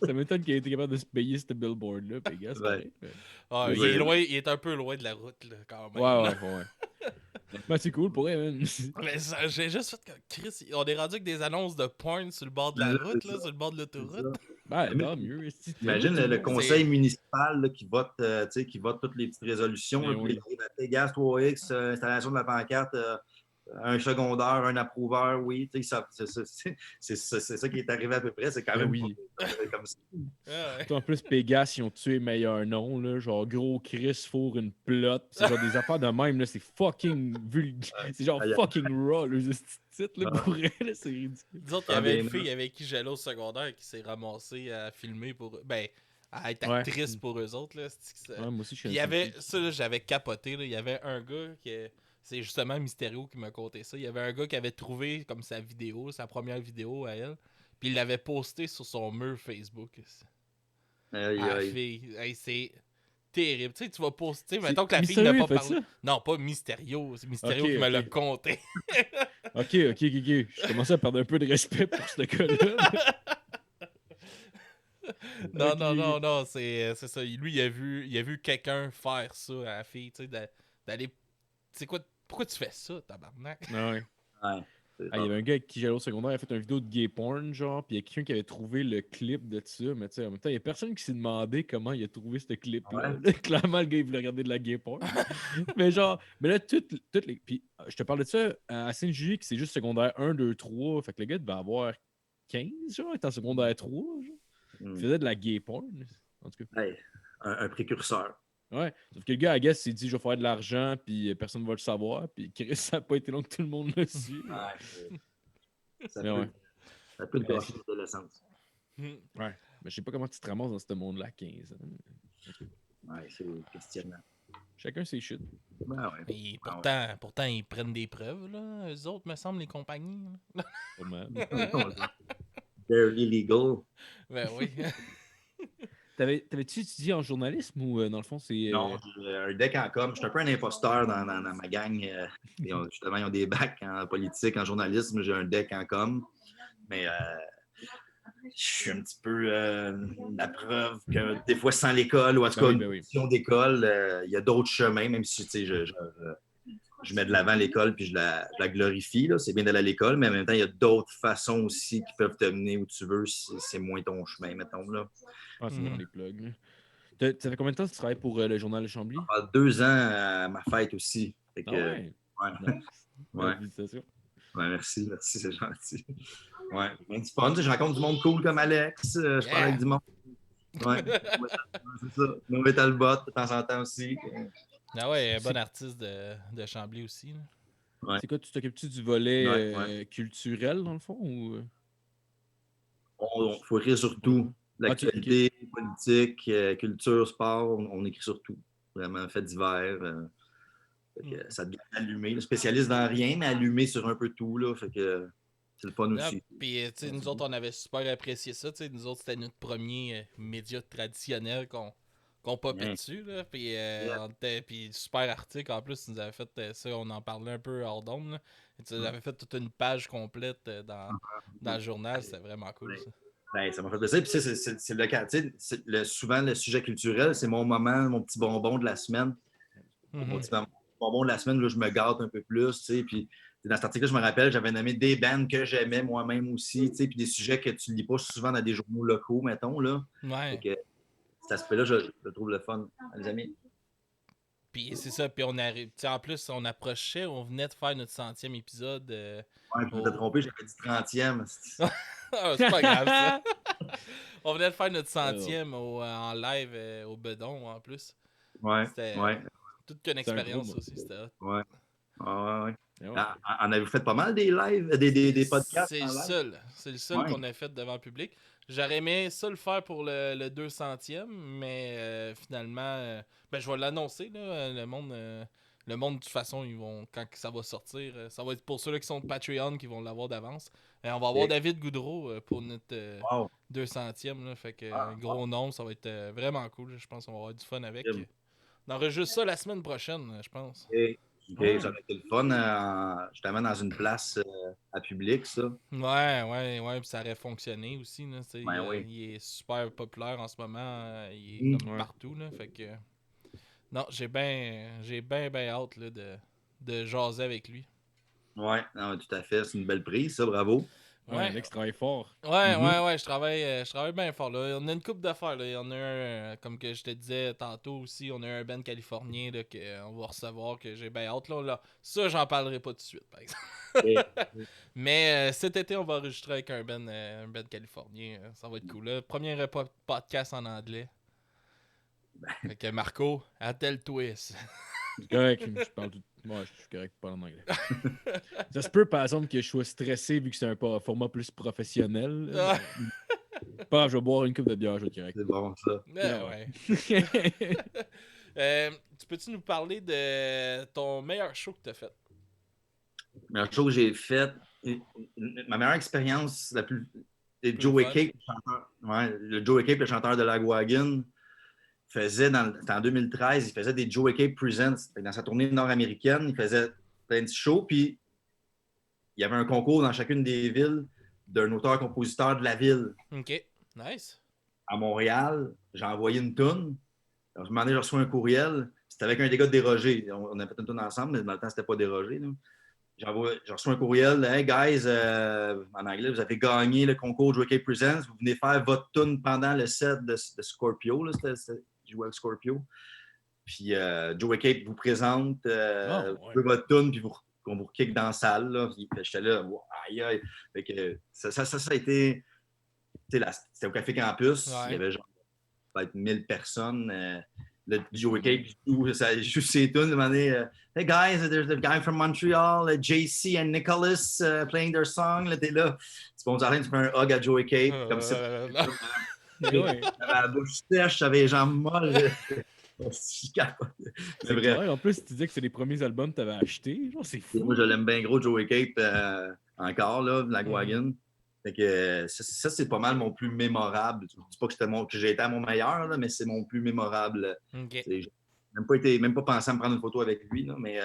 Ça m'étonne qu'il ait été capable de se payer ce billboard-là, Pégase. Ouais. Il est un peu loin de la route, là, quand même. Ouais. Ben, c'est cool pour elle, man. Mais j'ai juste fait que Chris, on est rendu avec des annonces de porn sur le bord de la route, là, sur le bord de l'autoroute. Ben, tant mieux. Imagine le conseil municipal là, qui vote toutes les petites résolutions. Là, oui. Pégase 3X, installation de la pancarte, un secondaire, un approuveur, oui. C'est ça qui est arrivé à peu près. C'est quand même comme ça. En plus, Pégase, ils ont tué meilleur nom. Là, genre gros Chris fourre une plotte. C'est genre des affaires de même. Là, c'est fucking vulgaire. C'est genre fucking raw. Le titre là, pour elle, c'est ridicule. Disons qu'il y avait une fille avec qui j'allais au secondaire qui s'est ramassée à filmer pour. Ben, à être actrice pour eux autres. Là. Moi aussi, je suis il y avait ça, là, j'avais capoté. Là. Il y avait un gars qui. C'est justement Mysterio qui m'a conté ça. Il y avait un gars qui avait trouvé comme sa première vidéo à elle. Puis il l'avait posté sur son mur Facebook. Fille. Hey, c'est terrible. Tu sais, tu vas poster. Mettons que la fille n'a pas parlé. Non, pas Mysterio. C'est Mysterio qui me l'a conté. Ok. Je commençais à perdre un peu de respect pour ce gars-là. Non, c'est ça. Lui, il a vu quelqu'un faire ça à la fille. Tu sais, d'aller. C'est quoi? Pourquoi tu fais ça, tabarnak? Ouais. Il y avait un gars avec qui j'allais au secondaire, il a fait une vidéo de gay porn, genre, puis il y a quelqu'un qui avait trouvé le clip de ça, mais tu sais, en même temps, il y a personne qui s'est demandé comment il a trouvé ce clip-là. Ouais. Clairement, le gars, il voulait regarder de la gay porn. mais là, toutes les... Puis, je te parlais de ça à Saint-Julie, qui c'est juste secondaire 1, 2, 3, fait que le gars devait avoir 15, genre, il était en secondaire 3, genre. Il faisait de la gay porn, en tout cas. Hey, un précurseur. Ouais, sauf que le gars, à guess, s'est dit je vais faire de l'argent, puis personne ne va le savoir, puis Chris, ça n'a pas été long que tout le monde le suit. Ça peut te gâcher l'adolescence. Ouais, mais je sais pas comment tu te ramasses dans ce monde-là à 15 ans. Ouais, c'est questionnant. Chacun ses shit. Ben ouais. Et pourtant, ils prennent des preuves, là, eux autres, me semble, les compagnies. Pas mal. Barely legal. Ben oui. T'avais-tu étudié en journalisme ou dans le fond c'est. Non, j'ai un deck en com. Je suis un peu un imposteur dans ma gang. Justement, ils ont des bacs en politique, en journalisme. J'ai un deck en com. Mais je suis un petit peu la preuve que des fois, sans l'école, ou en tout cas, une question d'école, il y a d'autres chemins, même si tu sais, je mets de l'avant l'école puis je la glorifie. Là. C'est bien d'aller à l'école, mais en même temps, il y a d'autres façons aussi qui peuvent te mener où tu veux si c'est moins ton chemin, mettons. Là. Ah, c'est bon, les plugs. Ça fait combien de temps que tu travailles pour le journal de Chambly? Ça fait 2 ans à ma fête aussi. Fait que, ouais. Nice. Ouais. Félicitations. Ouais, merci, c'est gentil. Ouais, ben, c'est fun, je rencontre du monde cool comme Alex, je parle avec du monde. Ouais, c'est ça. Mauvais Talbot, de temps en temps aussi. Ah ouais, un bon artiste de Chambly aussi. Là. Ouais. C'est quoi, tu t'occupes-tu du volet culturel, dans le fond? Ou... Il faut écrire sur tout. L'actualité, politique, culture, sport, on écrit sur tout. Vraiment, fait divers. Ça devient allumé. Spécialiste dans rien, mais allumé sur un peu tout. Là, fait que c'est le fun aussi. Puis, nous autres, on avait super apprécié ça. Nous autres, c'était notre premier média traditionnel qu'on popait dessus. Là, puis, puis super article en plus, tu nous avais fait ça, on en parlait un peu hors d'onde. Tu nous avais fait toute une page complète dans le journal, c'était vraiment cool. Ça. Ben, ça m'a fait plaisir. Puis c'est le cas. Souvent, le sujet culturel, c'est mon moment, mon petit bonbon de la semaine. Mon petit bonbon de la semaine, là, je me gâte un peu plus. Puis dans cet article-là, je me rappelle, j'avais nommé des bands que j'aimais moi-même aussi. Puis des sujets que tu ne lis pas souvent dans des journaux locaux, mettons. Là. Ouais. Que, cet aspect-là, je trouve le fun, les amis. Puis c'est ça, puis on arrive. En plus, on approchait, on venait de faire notre 100e épisode. Ouais, je m'étais trompé, j'avais dit 30e. C'est pas grave, ça. On venait de faire notre 100e en live au Bedon, en plus. Ouais. C'était toute une expérience aussi. C'était hot. Ouais. Ouais. En avez-vous fait pas mal des lives, des podcasts? C'est le seul qu'on a fait devant le public. J'aurais aimé ça le faire pour le 200e, mais finalement, je vais l'annoncer. Là, le monde, de toute façon, quand ça va sortir, ça va être pour ceux-là qui sont de Patreon qui vont l'avoir d'avance. On va avoir David Goudreau pour notre 200e. Là, fait que un gros nom, ça va être vraiment cool. Je pense qu'on va avoir du fun avec. On enregistre ça la semaine prochaine, je pense. Ça va être le fun, justement, dans une place à public, ça. Ouais, puis ça aurait fonctionné aussi. Là, il est super populaire en ce moment. Il est comme partout. Là, fait que... Non, j'ai bien hâte là, de jaser avec lui. Ouais, non, tout à fait. C'est une belle prise, ça, bravo. Ouais, Alex travaille fort. Ouais, je travaille bien fort. Là. On a une couple d'affaires. Là. Il y en a un, comme que je te disais tantôt aussi, on a un band californien là, qu'on va recevoir, que j'ai bien hâte. Là. Ça, j'en parlerai pas tout de suite, par exemple. Mais cet été, on va enregistrer avec un band californien. Ça va être cool. Là. Premier podcast en anglais. Fait que Marco, attelle-toi. C'est correct, moi, je suis correct pour parler en anglais. Ça se peut, par exemple, que je sois stressé vu que c'est un format plus professionnel. Pas grave, je vais boire une coupe de bière, je vais être correct. C'est bon, ça. Tu peux-tu nous parler de ton meilleur show que tu as fait? Le meilleur show que j'ai fait, ma meilleure expérience, la plus. C'est Joey Cape, le Joey Cape, le chanteur de Lagwagon. C'était en 2013, il faisait des Joey Cape Presents. Dans sa tournée nord-américaine, il faisait plein de shows, puis il y avait un concours dans chacune des villes d'un auteur-compositeur de la ville. OK, nice. À Montréal, j'ai envoyé une toune. Alors, je m'en ai reçu un courriel. C'était avec un des gars de Dérogé. On a fait une toune ensemble, mais dans le temps, c'était pas Dérogé. J'ai reçu un courriel. Hey guys, en anglais, vous avez gagné le concours Joey Cape Presents. Vous venez faire votre toune pendant le set de Scorpio. Là, c'était jouer avec Scorpio. Puis Joey Cape vous présente votre tune, puis qu'on vous kick dans la salle. Là. Puis j'étais là, aïe. Fait que ça a été. C'était au Café Campus. Il y avait genre peut-être 1000 personnes. Le Joey Cape joue ses tunes. Demandait Hey guys, there's a guy from Montreal, JC and Nicholas playing their song. Là, t'es là. Tu fais un hug à Joey Cape. Comme ça. J'avais la bouche sèche, j'avais les jambes molles. C'est vrai. En plus, tu disais que c'est les premiers albums que tu avais achetés. C'est fou. Moi, je l'aime bien gros, Joey Cape, encore, là, Lagwagon. Fait que ça, c'est pas mal mon plus mémorable. Je ne dis pas que j'ai été à mon meilleur, là, mais c'est mon plus mémorable. J'ai même pas pensé à me prendre une photo avec lui, là, mais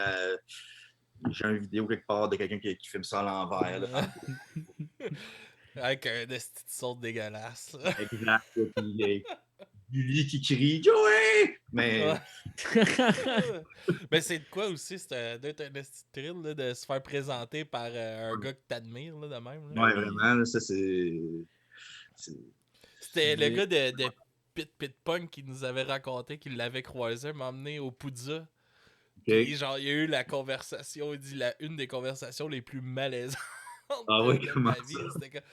j'ai une vidéo quelque part de quelqu'un qui filme ça à l'envers. Avec un esti de sorte dégueulasse. Exact. Gulli qui crie « Joey! » Mais Mais c'est de quoi aussi? C'était d'être un esti de thrill là, de se faire présenter par un gars que t'admires là, de même. Là. ouais, vraiment, là, ça c'est... C'était le Mais- gars de Pit Punk qui nous avait raconté qu'il l'avait croisé, m'a emmené au Poudza. Puis OK. genre, il y a eu la conversation, il dit une des conversations les plus malaisantes Ah oui, de comment ma vie. ça? C'était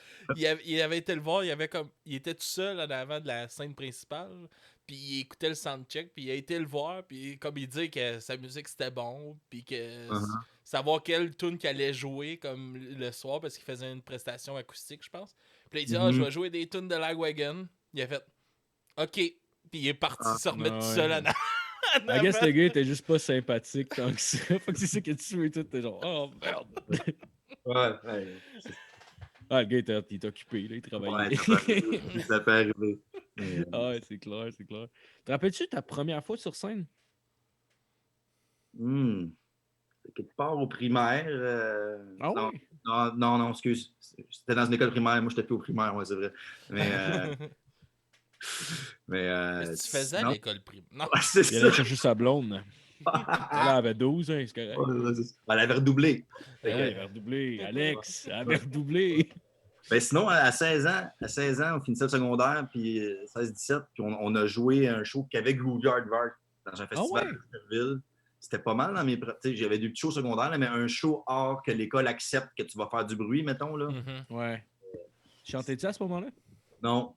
il avait été le voir, il était tout seul en avant de la scène principale. Puis il écoutait le soundcheck, puis il a été le voir, puis comme il dit que sa musique c'était bon, puis que Uh-huh. savoir quelle tune qu'il allait jouer comme le soir, parce qu'il faisait une prestation acoustique, je pense. Puis là, il dit Ah, je vais jouer des tunes de Lagwagon. Il a fait OK. Puis il est parti Ah, se remettre tout ouais. seul en I guess avant. le gars était juste pas sympathique tant que ça. Fait que c'est ça que tu veux tout. T'es genre, oh merde. Ouais. Ah, le gars il est occupé, là, il travaillait. Ouais, ça peut arriver. Mais, Ah ouais, c'est clair, c'est clair. Te rappelles-tu ta première fois sur scène? quelque part au primaire. Ah non, ouais? non, excuse. C'était dans une école primaire. Moi, j'étais plus au primaire, ouais, c'est vrai. Mais, Qu'est-ce que tu faisais à sinon- l'école primaire? Non. Ouais, c'est Il allait ça. chercher sa blonde. Elle avait 12, hein, c'est correct. Ouais, c'est ça. Elle avait redoublé. Ah, il avait redoublé. Alex, elle avait redoublé. Ben, sinon, à 16 ans, on finissait le secondaire, puis 16-17, puis on a joué un show qu'avec Groovy Aardvark dans un festival ouais? de Fairville. C'était pas mal dans mes... Tu sais, j'avais du petit show secondaire, là, mais un show hors que l'école accepte que tu vas faire du bruit, mettons, là. Mhm. Ouais. Chantais-tu à ce moment-là? Non.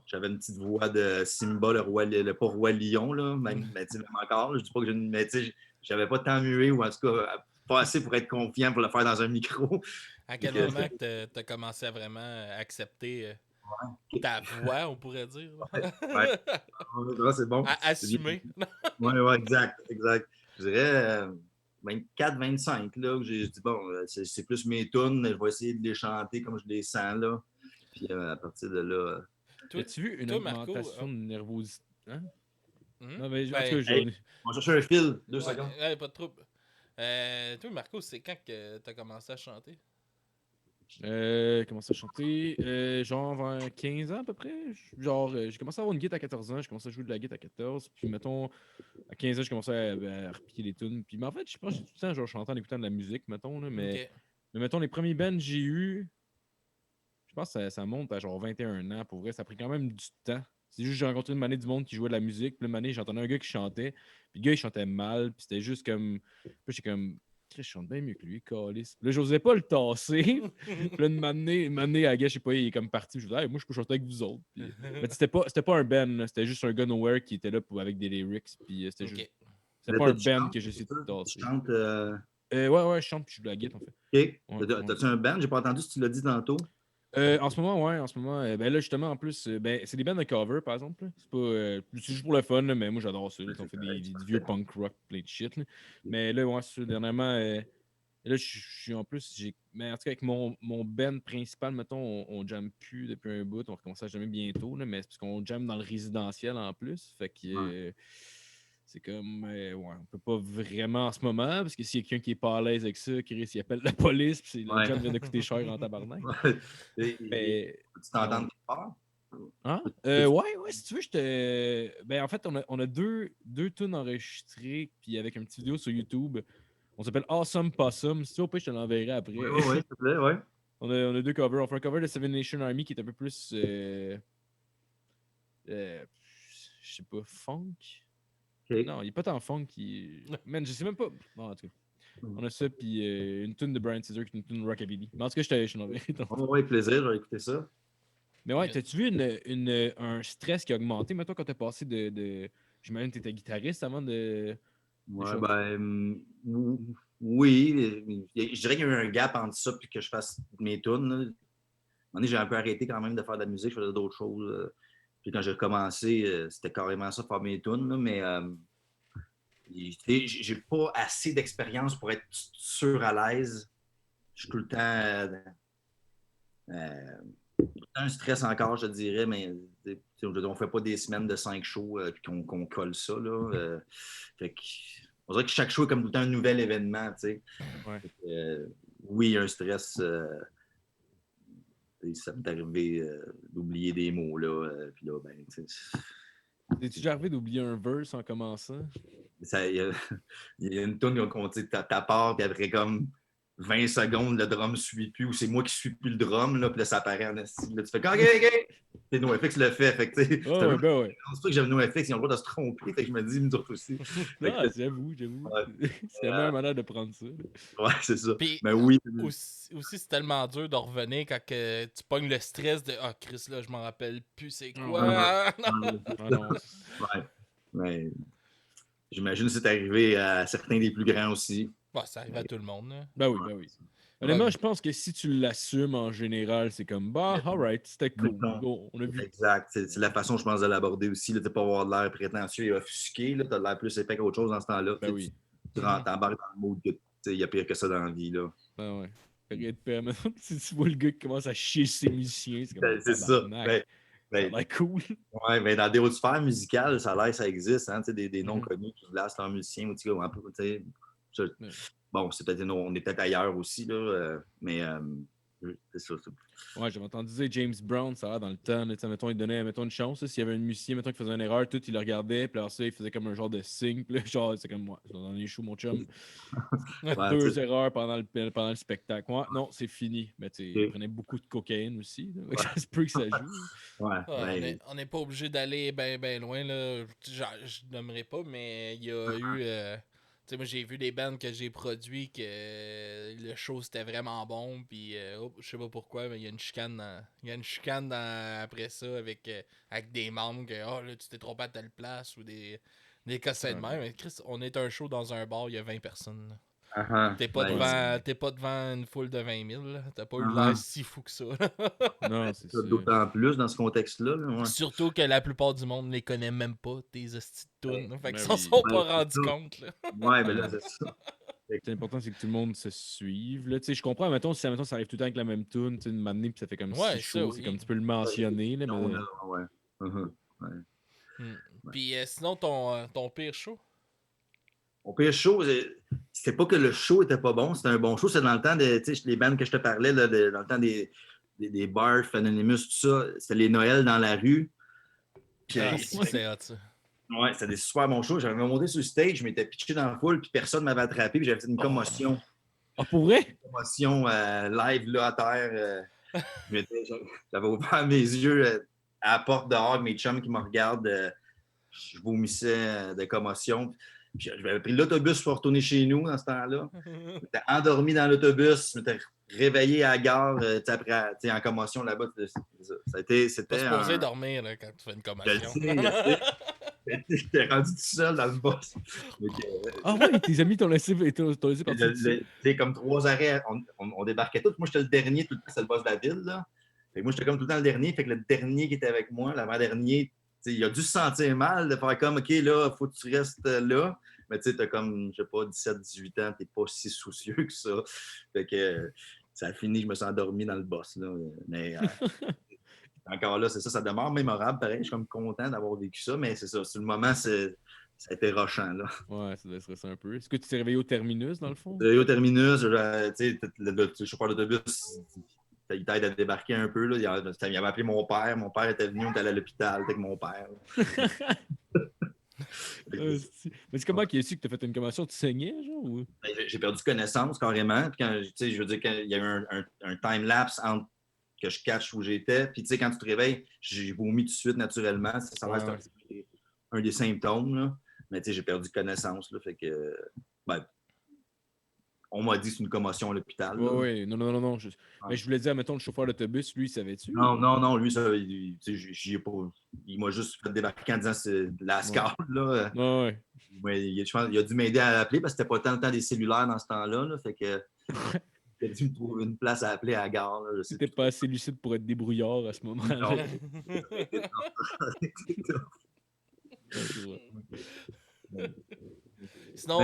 J'avais une petite voix de Simba, le pas roi lion, là, même, mais tu sais, même encore, là, je dis pas que j'ai une... Mais tu sais, j'avais pas tant mué, ou en tout cas, pas assez pour être confiant pour le faire dans un micro. À quel moment que t'as commencé à vraiment accepter ta voix, on pourrait dire? Ouais. Ah, c'est bon. À assumer. Ouais, exact. Je dirais 24-25, là, où j'ai dit, bon, c'est plus mes tunes, je vais essayer de les chanter comme je les sens, là. Puis à partir de là... As-tu vu une toi, Marco, augmentation de nervosité? Hein? Hmm? Non, mais en tout Ben, cas, Hey, on va chercher un fil, 2 secondes. ouais, pas de trouble. Toi, Marco, c'est quand que t'as commencé à chanter? commencé à chanter, genre vers 15 ans à peu près. Genre, j'ai commencé à avoir une guitare à 14 ans, j'ai commencé à jouer de la guitare à 14. Puis, mettons, à 15 ans, j'ai commencé à repiquer les tunes. Puis, mais en fait, je pense que j'ai tout le temps genre, chanté en écoutant de la musique, mettons. Là, mais Ok. mettons, les premiers bands que j'ai eu, je pense que ça monte à genre 21 ans. Pour vrai, ça a pris quand même du temps. C'est juste que j'ai rencontré une manée du monde qui jouait de la musique. Puis, une manée, j'entendais un gars qui chantait. Puis, le gars, il chantait mal. Puis, c'était juste comme. Puis, j'étais comme. Je chante bien mieux que lui, calice. Là, j'osais pas le tasser. Puis là, une manée à la je sais pas, il est comme parti. Je me disais, hey, moi, je peux chanter avec vous autres. Puis... Mais c'était pas un band, là. C'était juste un gars nowhere qui était là avec des lyrics. Puis c'était juste. Ok. C'était pas un band que j'ai essayé de tasser. Tu chantes... Ouais, je chante puis je joue de la guitare, en fait. OK. Ouais. T'as-tu un band? J'ai pas entendu si tu l'as dit tantôt. En ce moment, ouais, ben là, justement, en plus, ben, c'est des bands de cover, par exemple. Là. C'est juste pour le fun, là, mais moi, j'adore ça. Là. On fait des vieux punk rock, plein de shit. Là. Mais là, ouais, c'est ça, dernièrement, là, je suis en plus, mais en tout cas, avec mon band principal, mettons, on jamme plus depuis un bout. On recommence à jammer bientôt, là, mais c'est parce qu'on jamme dans le résidentiel en plus. Fait que c'est comme, ouais, on peut pas vraiment en ce moment, parce que s'il y a quelqu'un qui est pas à l'aise avec ça, Chris, il appelle la police, puis le jam vient de coûter cher en tabarnak. Mais, Tu t'entends quelque part? hein? Ouais, si tu veux, ben, en fait, on a deux tunes enregistrées, puis avec une petite vidéo sur YouTube. On s'appelle Awesome Possum. Si tu veux, je te l'enverrai après. Oui, s'il te plaît, ouais. On a deux covers. On fait un cover de Seven Nation Army qui est un peu plus. Je sais pas, funk? OK. Non, il est pas tant funk. Man, je sais même pas. Bon, en tout cas. On a ça, puis une tune de Brian Caesar qui est une tune rockabilly. Mais en tout cas, je l'enverrai. Ouais, plaisir, je vais écouter ça. Mais ouais, t'as-tu vu un stress qui a augmenté, maintenant quand t'as passé de... J'imagine que t'étais guitariste avant de Ouais, chanter? ben, oui. Je dirais qu'il y a eu un gap entre ça et que je fasse mes tunes. Là. À un moment donné, j'ai un peu arrêté quand même de faire de la musique, je faisais d'autres choses. Puis quand j'ai recommencé, c'était carrément ça, faire mes tunes. Là, mais j'ai pas assez d'expérience pour être sûr à l'aise. Je suis tout le temps un stress encore, je dirais, mais on fait pas des semaines de 5 shows puis qu'on colle ça. Là, fait que, on dirait que chaque show est comme tout le temps un nouvel événement. Tu sais. Ouais. Oui, il y a un stress. Ça m'est arrivé d'oublier des mots. Là, puis là, ben, T'es-tu déjà arrivé d'oublier un verse en commençant? Il y a une tune qu'on dit ta part, puis après comme 20 secondes, le drum ne suit plus, ou c'est moi qui suis plus le drum, là, puis là, ça apparaît en esti. Là, tu fais comme OK. C'est NoFX le fait. Fait que, c'est Ouais, ben ouais. pour ça que j'aime NoFX, ils ont le droit de se tromper. Fait que je me dis, nous autres aussi. Ah, j'avoue. Ouais. C'est la meilleure manière de prendre ça. Ouais, c'est ça. Puis, Mais oui. aussi c'est tellement dur de revenir quand que tu pognes le stress de Ah, Chris, là, je m'en rappelle plus, c'est quoi? Ah non. Ouais. Mais j'imagine que c'est arrivé à certains des plus grands aussi. Bah, ça arrive à tout le monde. Là. Ben oui. Honnêtement, je pense que si tu l'assumes en général, c'est comme bah, alright, c'était cool. Bon, on a vu. Exact. C'est la façon, je pense, de l'aborder aussi. Tu n'as pas avoir de l'air prétentieux et offusqué. Tu as l'air plus épais qu'autre chose dans ce temps-là. Ben oui. Tu t'embarques dans le mode que il y a pire que ça dans la vie. Là. Ben ouais. Rien de pire. Maintenant, si tu vois le gars qui commence à chier ses musiciens, c'est comme C'est ça. Ça a l'air cool. Ouais, mais dans des hautes sphères musicales, ça a l'air ça existe. Hein, des noms connus qui placent leurs musiciens. Ou, un peu, bon, c'est peut-être on est peut-être ailleurs aussi, là, mais c'est ça. Ouais, j'avais entendu dire James Brown, ça a l'air dans le temps. Là, mettons, il donnait une chance. S'il y avait un musicien mettons, qui faisait une erreur, tout, il le regardait. Puis alors ça, il faisait comme un genre de signe. Puis là, genre, c'est comme moi. Dans les shows, mon chum. Deux erreurs pendant le spectacle. Ouais, non, c'est fini. Mais tu sais, il prenait beaucoup de cocaïne aussi. Là, ça se peut que ça joue. Ouais, on n'est pas obligé d'aller ben loin. Là. Je nommerai pas, mais il y a eu. Tu sais, moi, j'ai vu des bands que j'ai produits que le show c'était vraiment bon. Puis, je sais pas pourquoi, mais il y a une chicane après ça avec des membres que là, tu t'es trompé à telle place ou des cassets de même. Mais Chris, on est un show dans un bar, il y a 20 personnes. Là. T'es pas devant une foule de 20 000. Là. T'as pas eu l'air si fou que ça. Non, c'est ça. D'autant plus dans ce contexte-là. Ouais. Surtout que la plupart du monde ne les connaît même pas, tes hosties de tunes. Fait qu'ils s'en sont pas rendus compte. Là. Ouais, mais là, c'est ça. L'important, c'est que tout le monde se suive. Là, je comprends, mettons, si ça arrive tout le temps avec la même tune, une manée, puis ça fait comme si chaud, c'est comme tu peux le mentionner. Là, mais... Puis sinon, ton pire show? Mon pire show, c'était pas que le show était pas bon, c'était un bon show. C'est dans le temps les bands que je te parlais, là, dans le temps des bars, Anonymous, tout ça. C'était les Noëls dans la rue. Puis, c'est hot, ça. Ouais, c'était des super bons shows. J'avais monté sur le stage, je m'étais pitché dans la foule, puis personne ne m'avait attrapé, puis j'avais fait une commotion. Ah, pour vrai? Une commotion live là à terre. J'avais ouvert mes yeux à la porte dehors, mes chums qui me regardent. Je vomissais de commotion. J'avais pris l'autobus pour retourner chez nous dans ce temps-là. J'étais endormi dans l'autobus, je m'étais réveillé à la gare après, en commotion là-bas. C'était pas supposé dormir là, quand tu fais une commotion. J'étais rendu tout seul dans le boss. Ah ouais, tes amis t'ont laissé partir. Comme 3 arrêts, on débarquait tous. Moi, j'étais le dernier, tout le temps, c'était le boss de la ville. Là. Moi, j'étais comme tout le temps le dernier. Fait que le dernier qui était avec moi, l'avant-dernier, il a dû se sentir mal de faire comme, OK, là, il faut que tu restes là. Mais tu sais, t'as comme, je sais pas, 17, 18 ans, t'es pas si soucieux que ça. Fait que ça a fini, je me suis endormi dans le boss. Là. Mais encore là, c'est ça, ça demeure mémorable. Pareil, je suis comme content d'avoir vécu ça, mais c'est ça. Sur le moment, ça a été rochant. Là. Ouais, ça doit stresser un peu. Est-ce que tu t'es réveillé au terminus, dans le fond? Réveillé au terminus, le chauffeur d'autobus, il t'aide à débarquer un peu. Là. Il avait appelé mon père. Mon père était venu, on était allé à l'hôpital avec mon père. Mais c'est comment qu'il a su que tu as fait une commotion? Tu saignais, genre? Ou... J'ai perdu connaissance carrément. Puis quand, je veux dire, quand il y a eu un time-lapse entre que je catch où j'étais. Puis, tu sais, quand tu te réveilles, j'ai vomi tout de suite naturellement. Ça reste un des symptômes. Là. Mais, tu sais, j'ai perdu connaissance. Là, fait que, on m'a dit que c'est une commotion à l'hôpital. Oui, non. Mais je voulais dire, mettons, le chauffeur d'autobus, lui, savait-tu? Non, lui, ça, il m'a juste fait débarquer en disant c'est de la SCAR. Là. Ouais. Mais je pense, il a dû m'aider à l'appeler parce que c'était pas tant le temps des cellulaires dans ce temps-là. Là, fait que. J'ai dû me trouver une place à appeler à la gare. C'était pas assez lucide pour être débrouillard à ce moment-là. Sinon,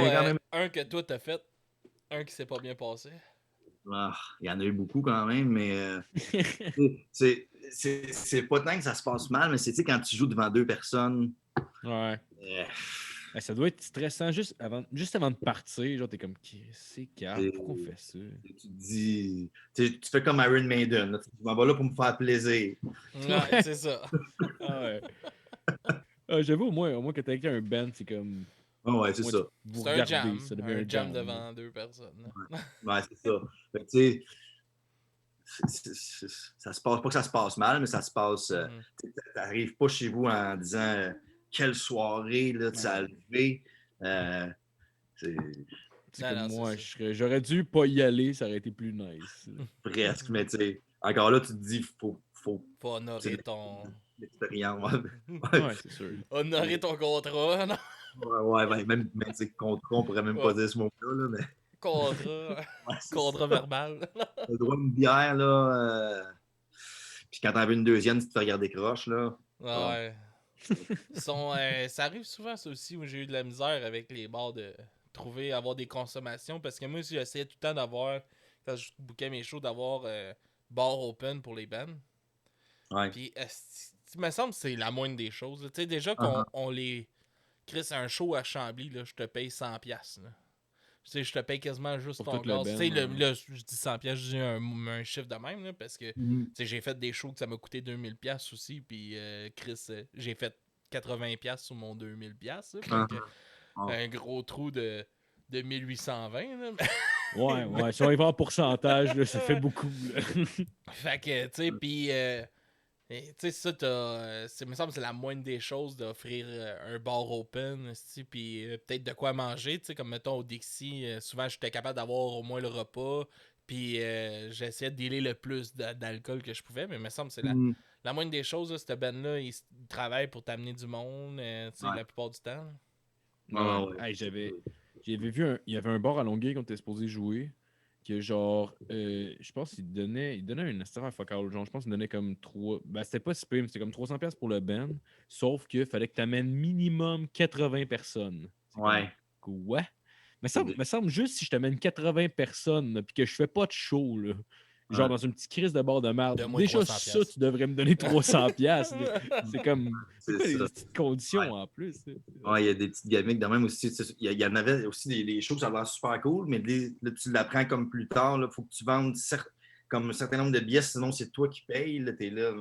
un que toi t'as fait, un qui s'est pas bien passé. Il y en a eu beaucoup quand même, mais c'est pas tant que ça se passe mal, mais c'est quand tu joues devant 2 personnes. Ouais. Ça doit être stressant juste avant de partir. Genre, t'es comme, c'est calme, pourquoi on fait ça? Tu te dis, tu fais comme Iron Maiden. Tu m'en vas là pour me faire plaisir. Ouais, c'est ça. Ah ouais. J'avoue, au moins quand t'es avec un band, c'est comme. Ouais, c'est Moi, ça. vous C'est un regardez, jam. ça devient Un jam devant 2 personnes. Ouais, c'est ça. Fait que, tu sais, ça se passe, pas que ça se passe mal, mais ça se passe. T'arrives pas chez vous en disant quelle soirée, là, tu as levé. C'est comme moi, j'aurais dû pas y aller, ça aurait été plus nice. Presque, mais tu sais, encore là, tu te dis, faut honorer ton. L'expérience. Ouais, c'est sûr. Honorer ton contrat, non? Ouais, même tu sais, contrat, on pourrait même pas dire ce mot-là, là, mais. Contrat. Ouais, Contrat verbal. le droit à une bière, là. Puis quand t'en veux une deuxième, tu te fais regarder croche, là. Ouais. Ça arrive souvent, ça aussi, où j'ai eu de la misère avec les bars de avoir des consommations. Parce que moi aussi, j'essayais tout le temps d'avoir, quand je bookais mes shows, d'avoir bar open pour les bands. Ouais. Puis, il me semble que c'est la moindre des choses. Tu sais, déjà qu'on on les. Chris, un show à Chambly, là, je te paye 100$. Là. Tu sais, je te paye quasiment juste pour ton tout le gaz. Tu band, sais, là, je dis 100$, je dis un chiffre de même, là, parce que tu sais, j'ai fait des shows que ça m'a coûté 2000$ aussi, puis Chris, j'ai fait 80$ sur mon 2000$. Un gros trou de 1820$. Là. Ouais, si on y va en pourcentage, là, ça fait beaucoup. Là. Fait que, tu sais, puis... tu sais, ça, me semble que c'est la moindre des choses d'offrir un bar open, puis peut-être de quoi manger, tu sais, comme mettons au Dixie, souvent j'étais capable d'avoir au moins le repas, puis j'essayais de dealer le plus d'alcool que je pouvais, mais il me semble que c'est la moindre des choses, là, cette band-là, ils travaillent pour t'amener du monde, tu sais, la plupart du temps. Ouais. Hey, j'avais vu, il y avait un bar à Longueuil qu'on était supposé jouer, que genre, je pense qu'il donnait un assureur focal, genre, je pense qu'il donnait comme 3, ben c'était pas si peu, mais c'était comme 300$ pour le band, sauf qu'il fallait que tu amènes minimum 80 personnes. Ouais. Comme, quoi? Me semble juste si je t'amène 80 personnes, puis que je fais pas de show, là, genre dans une petite crise de bord de merde, déjà ça, tu devrais me donner 300$. C'est comme, c'est quoi les petites conditions en plus? Ouais, il y a des petites gamiques de même aussi. Il y en avait aussi des shows, ça a l'air super cool, mais là, tu l'apprends comme plus tard. Il faut que tu vendes comme un certain nombre de billets, sinon c'est toi qui payes. Là, t'es là.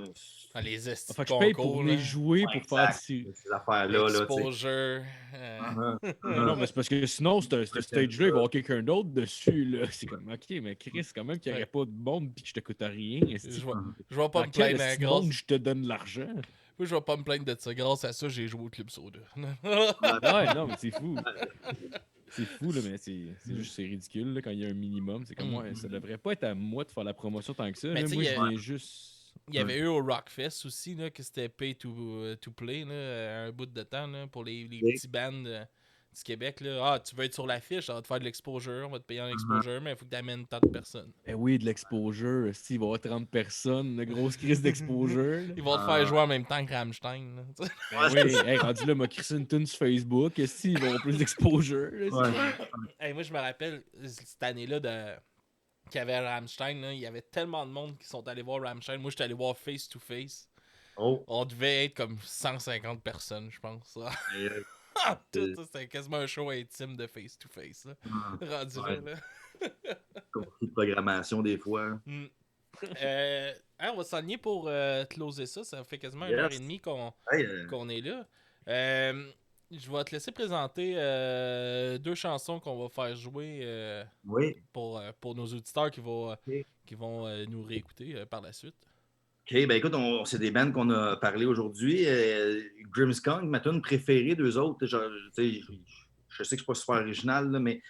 Les que je paye pour venir jouer, pour faire ces affaires-là. Exposure. Non, mais c'est parce que sinon, ce stage-là, il va y avoir quelqu'un d'autre dessus. Là. C'est comme, ok, mais Chris, quand même qu'il n'y aurait pas de monde et que je te coûte rien. Je vais pas me plaindre à grâce. Je te donne de l'argent. Moi, je vais pas me plaindre de ça. Grâce à ça, j'ai joué au Club Soda. Ouais, non, mais c'est fou. C'est fou, là, mais c'est juste c'est ridicule là, quand il y a un minimum. C'est comme moi, ça devrait pas être à moi de faire la promotion tant que ça. Là, moi, je viens juste. Il y avait eu au Rockfest aussi, là, que c'était pay to play, là, un bout de temps, là, pour les petits bands du Québec. Là. Ah, tu veux être sur l'affiche, on va te faire de l'exposure, on va te payer en exposure, mais il faut que tu amènes tant de personnes. Ben oui, de l'exposure. Si, il va y avoir 30 personnes, une grosse crise d'exposure. Ils vont te faire jouer en même temps que Rammstein. Ben oui, hey, rendu là, m'a crissé une tune sur Facebook. Si, ils vont avoir plus d'exposure. Hey, moi, je me rappelle, cette année-là, qu'il y avait Rammstein, là, il y avait tellement de monde qui sont allés voir Rammstein. Moi, j'étais allé voir Face to Face. On devait être comme 150 personnes, je pense. C'était quasiment un show intime de Face to Face. Là. Rendu là. Compris de programmation des fois. On va s'enligner pour closer ça. Ça fait quasiment 1h30 qu'on est là. Je vais te laisser présenter 2 chansons qu'on va faire jouer pour nos auditeurs qui vont nous réécouter par la suite. OK, ben écoute, c'est des bands qu'on a parlé aujourd'hui. Grimmskong, ma tune préférée d'eux autres. Je sais que c'est pas super original, là, mais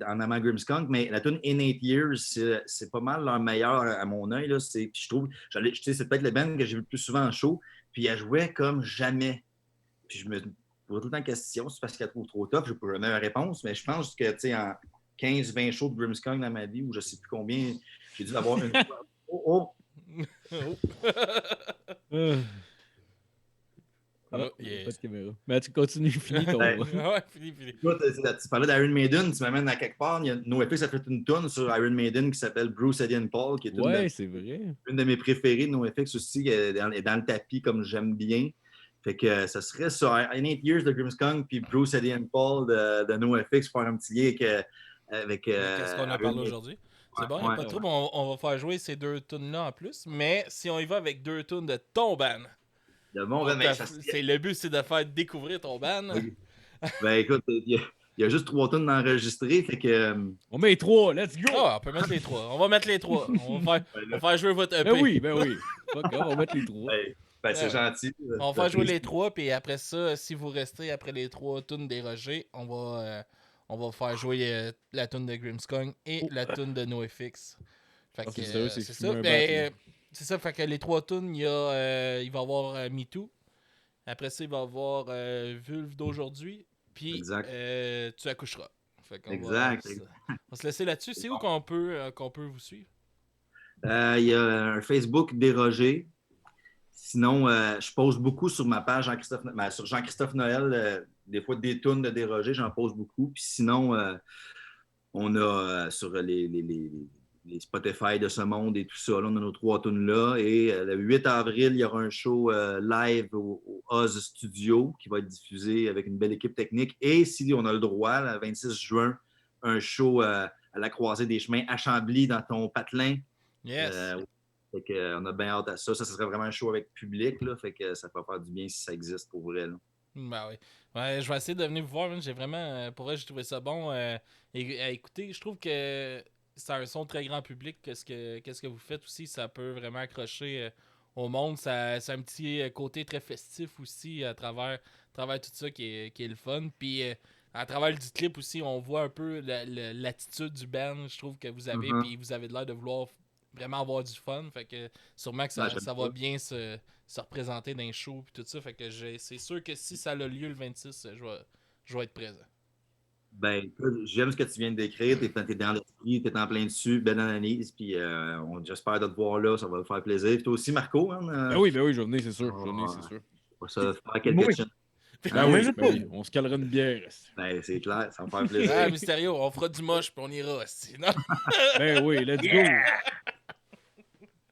en amant Grimmskong, mais la tune In 8 Years, c'est pas mal leur meilleur à mon œil. Puis je trouve, c'est peut-être le band que j'ai vu le plus souvent en show, puis elle jouait comme jamais. Puis je me pose tout le temps la question, c'est parce qu'elle trouve trop tough, je peux jamais la réponse, mais je pense que, tu sais, en 15-20 shows de Grimmskong dans ma vie, ou je sais plus combien, j'ai dû l'avoir une fois. Pas de caméra. Mais tu continues, finis ton. Fini. Tu parlais d'Iron Maiden, tu m'amènes à quelque part. NoFX a fait une tonne sur Iron Maiden qui s'appelle Bruce Eddie and Paul, qui est c'est vrai. Une de mes préférées de NoFX aussi, qui est dans le tapis comme j'aime bien. Fait que ça serait ça, In 8 Years de Grimmskong puis Bruce Eddie and Paul de NoFX pour faire un petit lien avec qu'est-ce qu'on a parlé aujourd'hui? C'est bon, il n'y a pas de trouble. On va faire jouer ces 2 tunes-là en plus. Mais si on y va avec 2 tunes de ton band, Le monde, Donc, ben, le but, c'est de faire découvrir ton band. Oui. Ben écoute, il y a juste 3 tonnes d'enregistrés, fait que... On met 3, let's go! Ah, on peut mettre les 3. On va mettre les 3. On va faire jouer votre EP. Ben oui. Fuck off, on va mettre les 3. c'est gentil. On va faire jouer les 3, puis après ça, si vous restez après les 3 tunes dérogées, on va faire jouer la tune de Grimmskong et la tune de NoFX. Fait que, c'est ça. C'est ça, fait que les 3 tunes, il va y avoir Me Too. Après ça, il va y avoir Vulve d'aujourd'hui. Puis Tu accoucheras. Fait qu'on exact. On va se laisser là-dessus. C'est où qu'on peut vous suivre? Il y a un Facebook dérogé. Sinon, je pose beaucoup sur ma page sur Jean-Christophe Noël. Des fois, des tunes de dérogé, j'en pose beaucoup. Puis sinon, on a sur les Spotify de ce monde et tout ça, là, on a nos 3 tunes là. Et le 8 avril, il y aura un show live au Oz Studio qui va être diffusé avec une belle équipe technique. Et si on a le droit, le 26 juin, un show à la croisée des chemins à Chambly dans ton patelin. Yes. Fait que, on a bien hâte à ça. Ça serait vraiment un show avec public. Là, fait que ça peut faire du bien si ça existe pour vrai. Là. Ben oui. Ouais, je vais essayer de venir vous voir. J'ai vraiment, pour vrai, j'ai trouvé ça bon à écouter. Je trouve que c'est un son très grand public. Qu'est-ce que vous faites aussi, ça peut vraiment accrocher au monde. C'est un petit côté très festif aussi à travers tout ça qui est le fun. Puis à travers du clip aussi, on voit un peu l'attitude du band, je trouve que vous avez. Puis vous avez l'air de vouloir vraiment avoir du fun. Fait que sûrement que ça va bien se représenter dans les shows et tout ça. Fait que c'est sûr que si ça a lieu le 26, je vais être présent. Ben, j'aime ce que tu viens de décrire. T'es dans l'esprit, t'es en plein dessus, belle analyse. Puis j'espère de te voir là, ça va me faire plaisir. Puis toi aussi, Marco. Hein, Ben oui, je vais venir, c'est sûr. On va se faire quelques chaînes. Oui, on se calera une bière. Ben, c'est clair, ça va me faire plaisir. Ah, Mysterio, on fera du moche puis on ira. Non? Ben oui, let's go.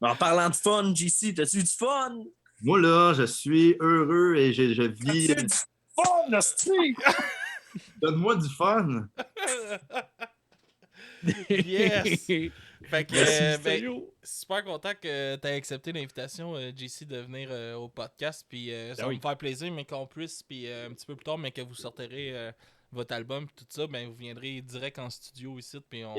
En parlant de fun, JC, t'as-tu du fun? Moi, là, je suis heureux et je vis. T'as-tu du fun, hostie? Donne-moi du fun. Yes! Fait que, Merci, super content que tu aies accepté l'invitation, JC, de venir au podcast. Puis ça va me faire plaisir, mais qu'on puisse, puis un petit peu plus tard, mais que vous sortirez votre album et tout ça, ben vous viendrez direct en studio ici, puis on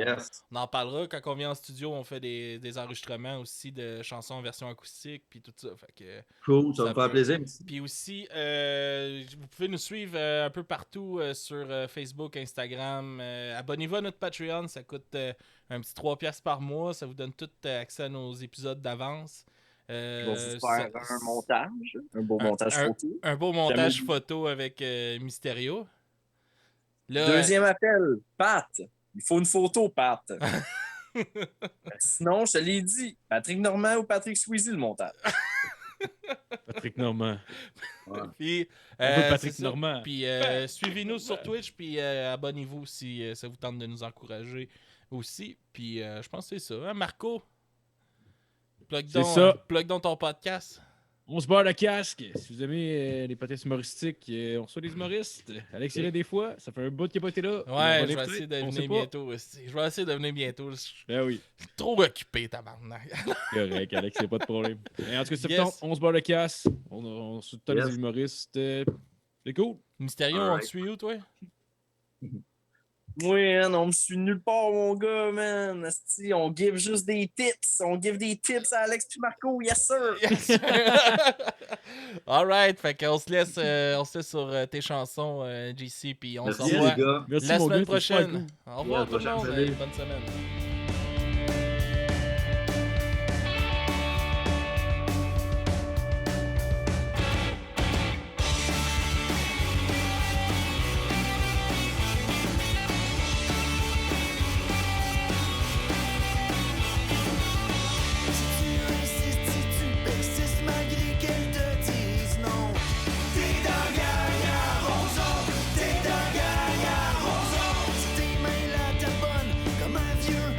en parlera. Quand on vient en studio, on fait des enregistrements aussi de chansons en version acoustique, puis tout ça. Fait que, cool, ça va me faire plaisir. Puis aussi, vous pouvez nous suivre un peu partout sur Facebook, Instagram. Abonnez-vous à notre Patreon, ça coûte un petit 3$ par mois. Ça vous donne tout accès à nos épisodes d'avance. Je vais vous faire un montage, un beau montage photo. Un beau montage photo avec Mysterio. Là, deuxième appel, Pat. Il faut une photo, Pat. Sinon, je te l'ai dit, Patrick Normand ou Patrick Sweezy, le montage. Patrick Normand. Puis, Patrick Normand. Puis suivez-nous sur Twitch, puis abonnez-vous si ça vous tente de nous encourager aussi. Puis je pense que c'est ça. Hein, Marco? Plug donc ton podcast. On se barre le casque. Si vous aimez les podcasts humoristiques, on reçoit des humoristes. Alex irait des fois. Ça fait un bout qu'il n'a pas été là. Ouais, je vais essayer de venir bientôt aussi. Je vais essayer de venir bientôt. Ben oui. Je suis trop occupé, tabarnak. Correct, Alex, c'est pas de problème. Et en tout cas, septembre, on se barre le casque. On soutient les humoristes. C'est cool. Mysterio, on te suit où, toi? Oui, man, on me suit nulle part, mon gars, man. Asti, on give juste des tips. On give des tips à Alex puis Marco, yes sir. Yes. Alright, fait qu'on se laisse sur tes chansons, JC, puis on se revoit la semaine prochaine. Au revoir tout le monde, bonne semaine. Tes mains là, t'es bonne comme un vieux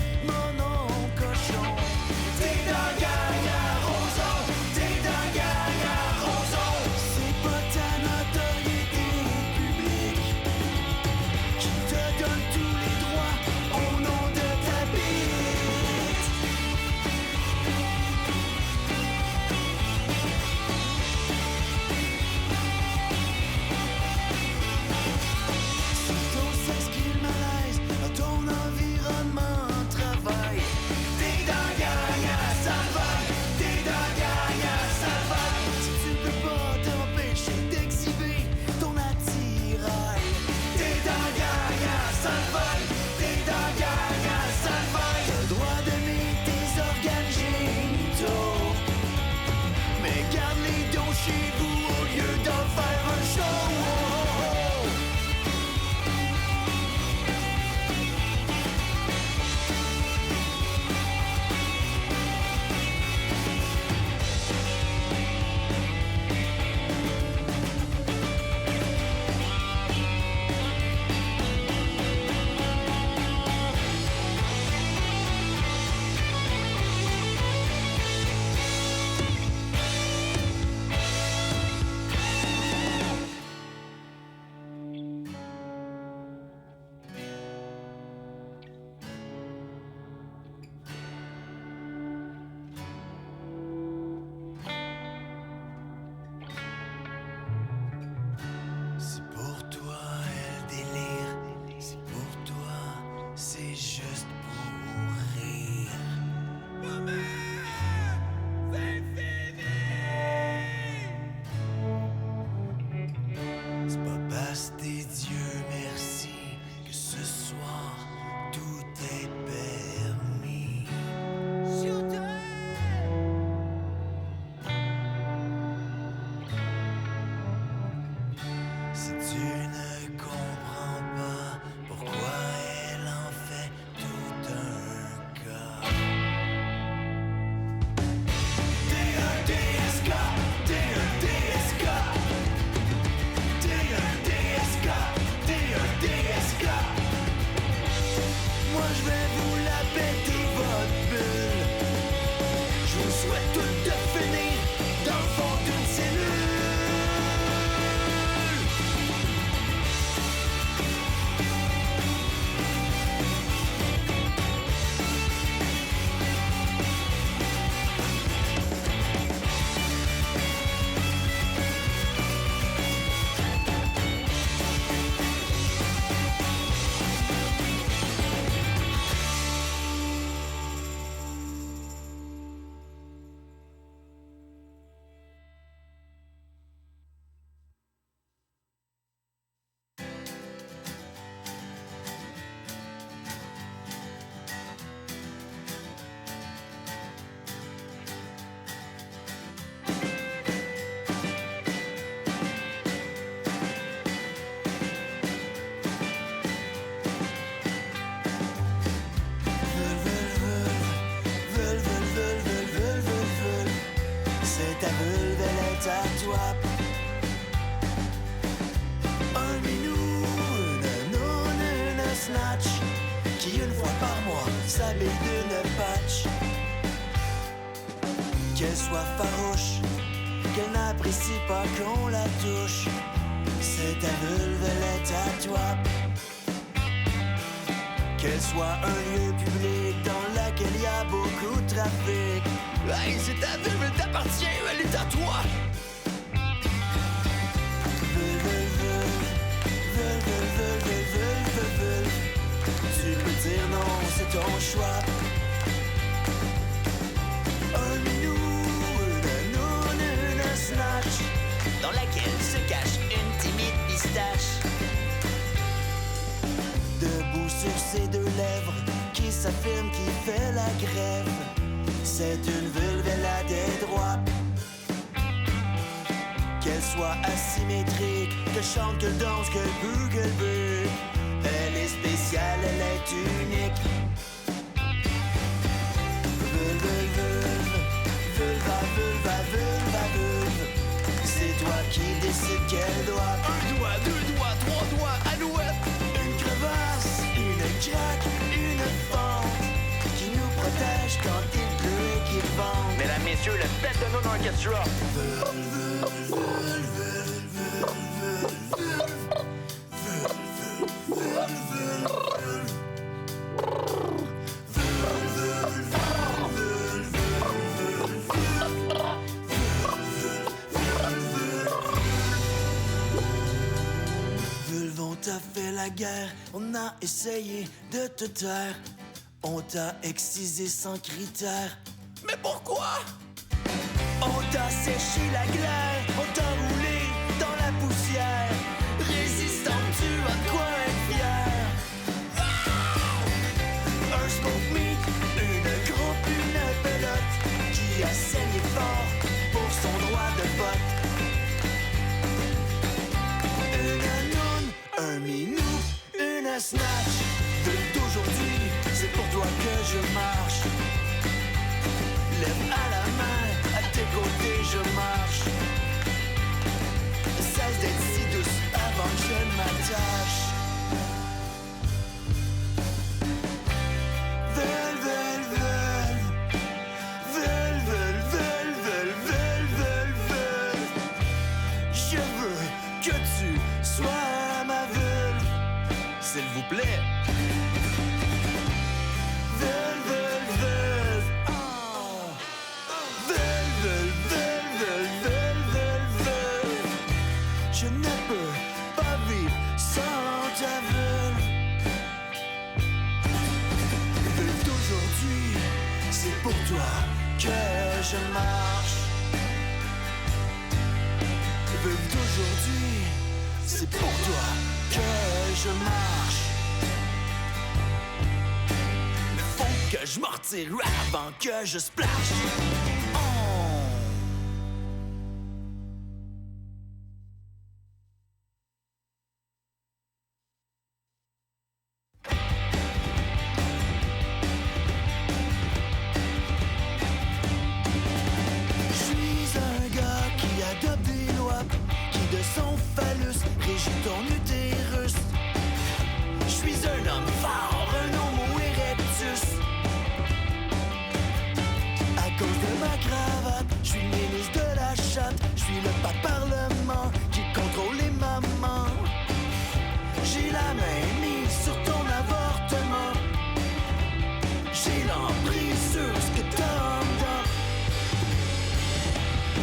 toi. Un minou, une noune, une snatch, qui une fois par mois s'habille d'une patch. Qu'elle soit farouche, qu'elle n'apprécie pas qu'on la touche, c'est ta vulve, elle est à toi. Qu'elle soit un lieu public dans lequel il y a beaucoup de trafic, hey, c'est ta vulve, elle t'appartient, elle est à toi. Tu peux dire non, c'est ton choix. Un minou, une noune, une snatch, dans laquelle se cache une timide pistache. Debout sur ses deux lèvres, qui s'affirme, qui fait la grève, c'est une vulve, elle a des droits. Qu'elle soit asymétrique, que chante, que danse, que bouge, que bue, elle est spéciale, elle est unique. Vulve, c'est toi qui décides quel doigt. Un doigt, deux doigts, trois doigts, alouette. Une crevasse, une craque, une fente qui nous protège quand il pleut et qu'il vente. Mesdames, messieurs, le Bête de Noun Orchestra. On t'a fait la guerre, on a essayé de te taire, on t'a excisé sans critères. Mais pourquoi? On t'a séché la glaire, on t'a roulé dans la poussière. Résistant, tu as de quoi être fier. Un smoke meat, une groupe, une pelote qui a saigné fort pour son droit de vote. Un minou, une snatch, d'aujourd'hui, c'est pour toi que je marche. Lève à la main, à tes côtés je marche. Cesse d'être si douce avant que je ne m'attache. Je veux que tu sois ma vulve, s'il vous plaît. Je ne peux pas vivre sans ta vulve. Vulve d'aujourd'hui, c'est pour toi que je marche. Vulve d'aujourd'hui, c'est pour toi que je marche. Mais faut que je m'en retire avant que je splash. Ton utérus. Je suis un homme fort, un homo erectus. À cause de ma cravate, je suis le ministre de la chatte. Je suis le parlement qui contrôle les mamans. J'ai la main mise sur ton avortement. J'ai l'emprise sur ce que t'as en dedans.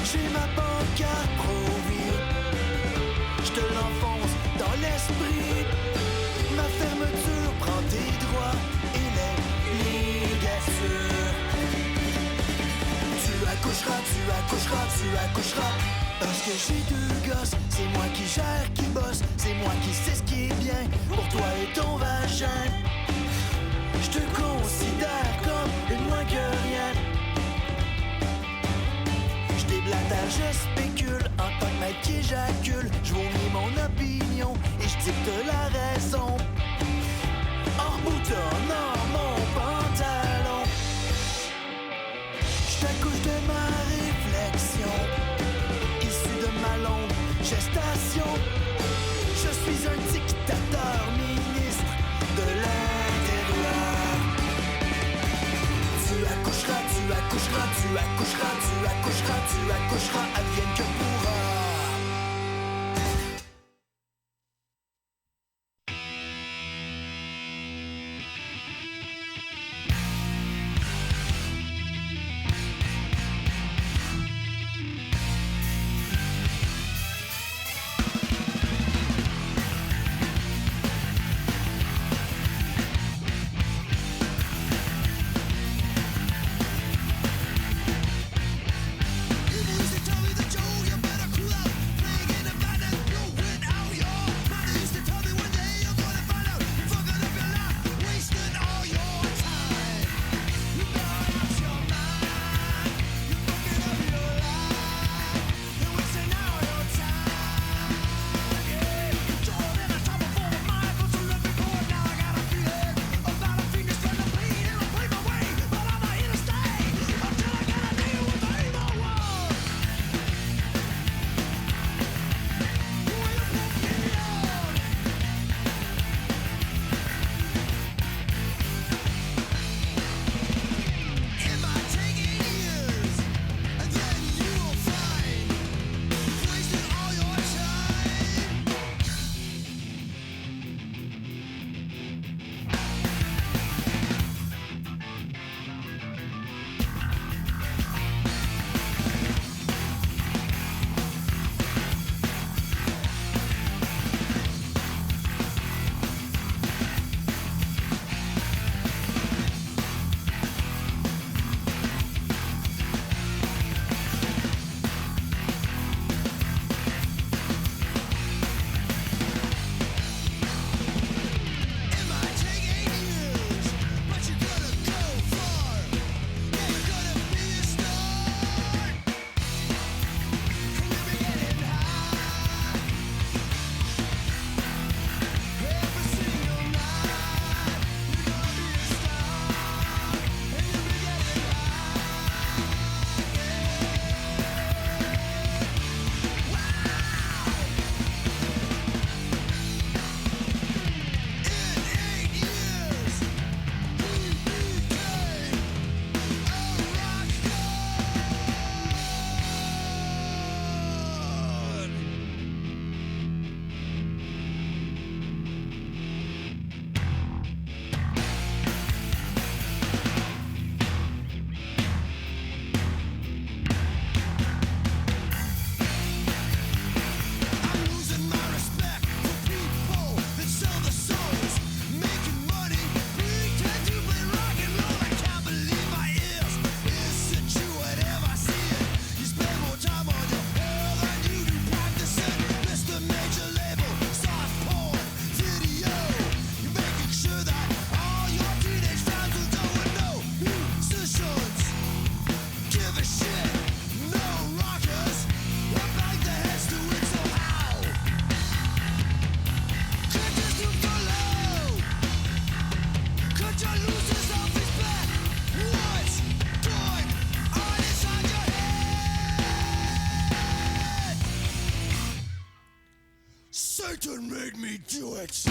J'ai ma pancarte Pro-Vie. Je te l'enfonce dans l'esprit. Ma fermeture prend tes droits et les ligatures. Tu accoucheras. Parce que j'ai deux gosses. C'est moi qui gère, qui bosse. C'est moi qui sais ce qui est bien pour toi et ton vagin. Je te considère comme une moins que rien. Je déblatère, je spécule en tant que maître qui éjacule. Je vomis mon opinion et je dicte la raison en boutonnant mon pantalon. Je t'accouche de ma réflexion issue de suis un dictateur, ministre de l'Intérieur. Tu accoucheras, tu accoucheras, tu accoucheras, tu accoucheras, tu accoucheras, advienne que pourra. Satan made me do it.